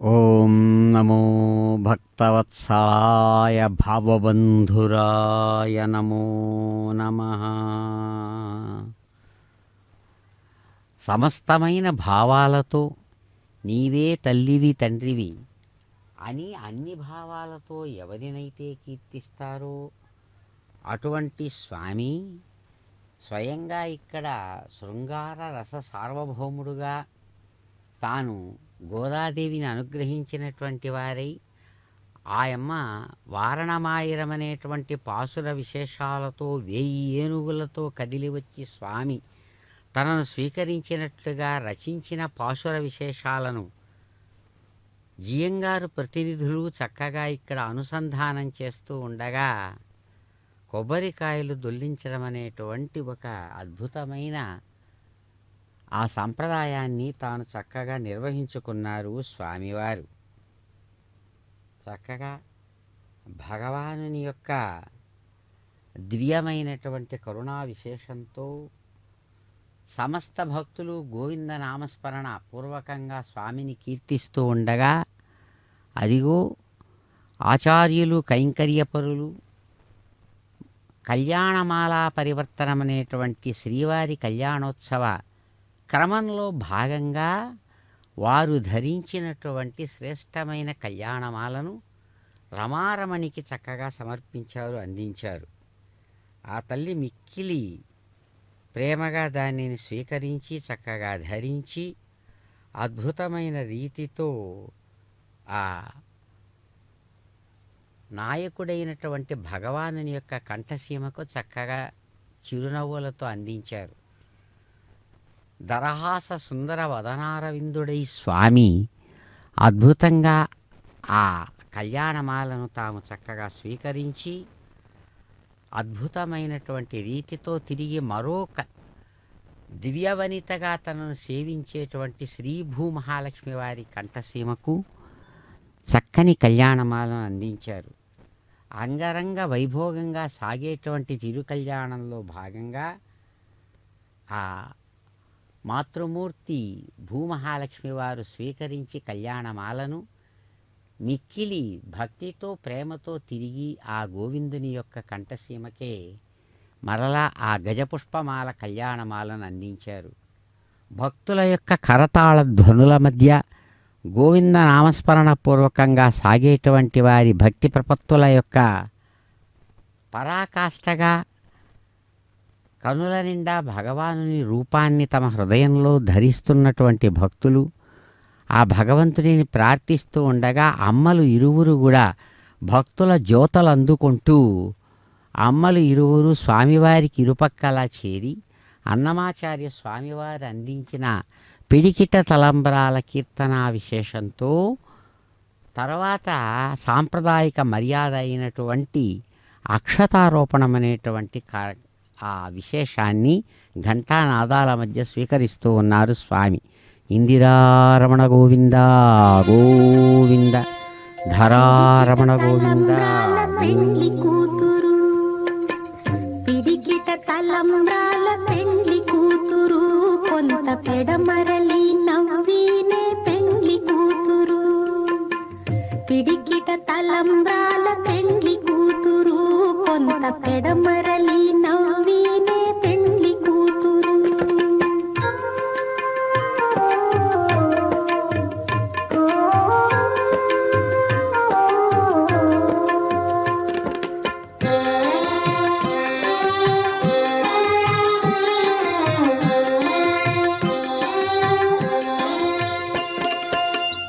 ఓం నమో భక్తవత్సలాయ భావబంధురాయ నమో నమః. సమస్తమైన భావాలతో నీవే తల్లివి తండ్రివి అని అన్ని భావాలతో ఎవరినైతే కీర్తిస్తారో అటువంటి స్వామి స్వయంగా ఇక్కడ శృంగార రస సార్వభౌముడుగా తాను గోదాదేవిని అనుగ్రహించినటువంటి వారై ఆయమ్మ వారణమాయిరమనేటువంటి పాసుర విశేషాలతో 1000 ఏనుగులతో కదిలి వచ్చి స్వామి తనను స్వీకరించినట్లుగా రచించిన పాసుర విశేషాలను జియంగారు ప్రతినిధులు చక్కగా ఇక్కడ అనుసంధానం చేస్తూ ఉండగా కొబ్బరికాయలు దొల్లించడం అనేటువంటి ఒక అద్భుతమైన ఆ సంప్రదాయాన్ని తాను చక్కగా నిర్వహించుకున్నారు స్వామివారు. చక్కగా భగవానుని యొక్క దివ్యమైనటువంటి కరుణా విశేషంతో సమస్త భక్తులు గోవింద నామస్మరణ పూర్వకంగా స్వామిని కీర్తిస్తూ ఉండగా అదిగో ఆచార్యులు కైంకర్యపరులు కళ్యాణమాలా పరివర్తనం అనేటువంటి శ్రీవారి కళ్యాణోత్సవ క్రమంలో భాగంగా వారు ధరించినటువంటి శ్రేష్టమైన కళ్యాణమాలను రమారమణికి చక్కగా సమర్పించారు, అందించారు. ఆ తల్లి మిక్కిలి ప్రేమగా దానిని స్వీకరించి చక్కగా ధరించి అద్భుతమైన రీతితో ఆ నాయకుడైనటువంటి భగవానుని యొక్క కంఠసీమకు చక్కగా చిరునవ్వులతో అందించారు. దరహాస సుందర వదనారవిందుడై స్వామి అద్భుతంగా ఆ కళ్యాణమాలను తాము చక్కగా స్వీకరించి అద్భుతమైనటువంటి రీతితో తిరిగి మరొక దివ్యవనితగా తనను సేవించేటువంటి శ్రీ భూమహాలక్ష్మి వారి కంఠసీమకు చక్కని కళ్యాణమాలను అందించారు. అంగరంగ వైభోగంగా సాగేటువంటి తిరు కళ్యాణంలో భాగంగా ఆ మాతృమూర్తి భూమహాలక్ష్మి వారు స్వీకరించి కళ్యాణమాలను మిక్కిలి భక్తితో ప్రేమతో తిరిగి ఆ గోవిందుని యొక్క కంఠసీమకే మరలా ఆ గజపుష్పమాల కళ్యాణమాలను అందించారు. భక్తుల యొక్క కరతాళ ధ్వనుల మధ్య గోవింద నామస్మరణ పూర్వకంగా సాగేటువంటి వారి భక్తి ప్రపత్తుల యొక్క పరాకాష్ఠగా కనుల నిండా భగవానుని రూపాన్ని తమ హృదయంలో ధరిస్తున్నటువంటి భక్తులు ఆ భగవంతుడిని ప్రార్థిస్తూ ఉండగా అమ్మలు ఇరువురు కూడా భక్తుల జ్యోతలు అందుకుంటూ అమ్మలు ఇరువురు స్వామివారికి ఇరుపక్కలా చేరి అన్నమాచార్య స్వామివారు అందించిన పిడికిట తలంబ్రాల కీర్తనా విశేషంతో తర్వాత సాంప్రదాయిక మర్యాద అయినటువంటి అక్షతారోపణం అనేటువంటి ఆ విశేషాన్ని ఘంటానాదాల మధ్య స్వీకరిస్తూ ఉన్నారు స్వామి. ఇందిరారమణ గోవింద గోవింద, ధరారమణ గోవింద. పెండ్లి కూతురు పిడికిట తలంబ్రాల పెండ్లి కూతురు, కొంత పెడమరలి నవ్వినే పెండ్లి కూతురు. పిడికిట తలంబ్రాల పెండ్లి కూతురు, కొంత పెడమరలి నవ్వినే పెండ్లి కూతురు.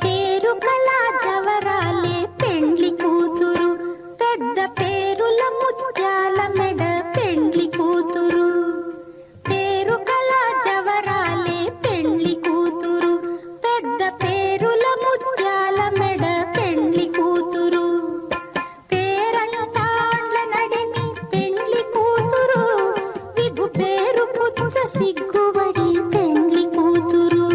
పేరు కళా జవరాలే పెండ్లి కూతురు, పెద్ద పేరుల ముత్యాల మెడ పెండ్లి కూతురు. పేరు కళా జవరాలే పెండ్లి కూతురు, పెద్ద పేరుల ముత్యాల మెడ పెండ్లి కూతురు. పేరంటాండ్ల నడిమి పెండ్లి కూతురు, విభు పేరు పుచ్చ సిగ్గుబడి పెండ్లి కూతురు.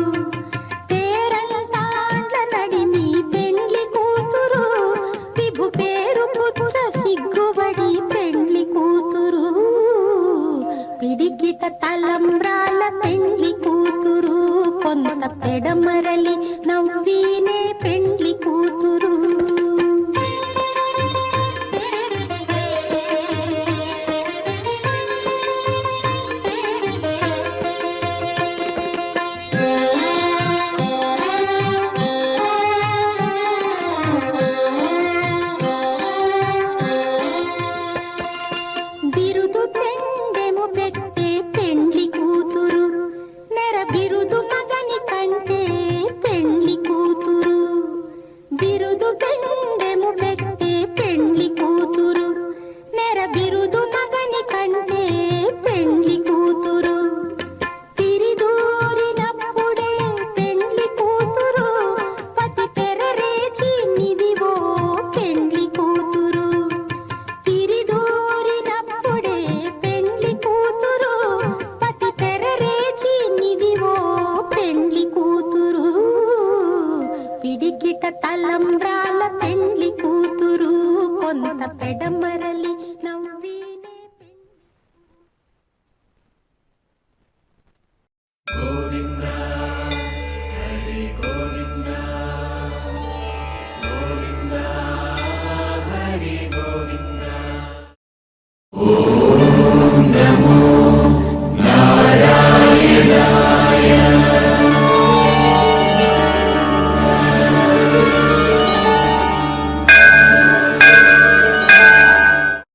పేరంటాండ్ల నడిమి పెండ్లి కూతురు, విభు పేరు పుచ్చ సిగ్గుబడి పెండ్లి కూతురు. పిడికిట తలంబ్రాల పెండ్లి కూతురు, కొంత పెడమరలి నవ్వినే పెండ్లి కూతురు. బిరుదు పెండెము పెట్టే పెండ్లి కూతురు, నెర బిరుదు మగని కంటే పెండ్లి కూతురు. బిరుదు పెండెము పెట్టే పెండ్లి కూతురు, నెర బిరుదు మగని కంటే పెండ్లి కూతురు. తిరిదూరినప్పుడే పెండ్లి కూతురు, పతి పెరరేచి నిదివో పెండ్లి కూతురు. తిరిదూరినప్పుడే పెండ్లి కూతురు, పతి పెరరేచి నిదివో పెండ్లి కూతురు. పిడికిట తలంబ్రాల పెండ్లి కూతురు, కొంత పెడమరలి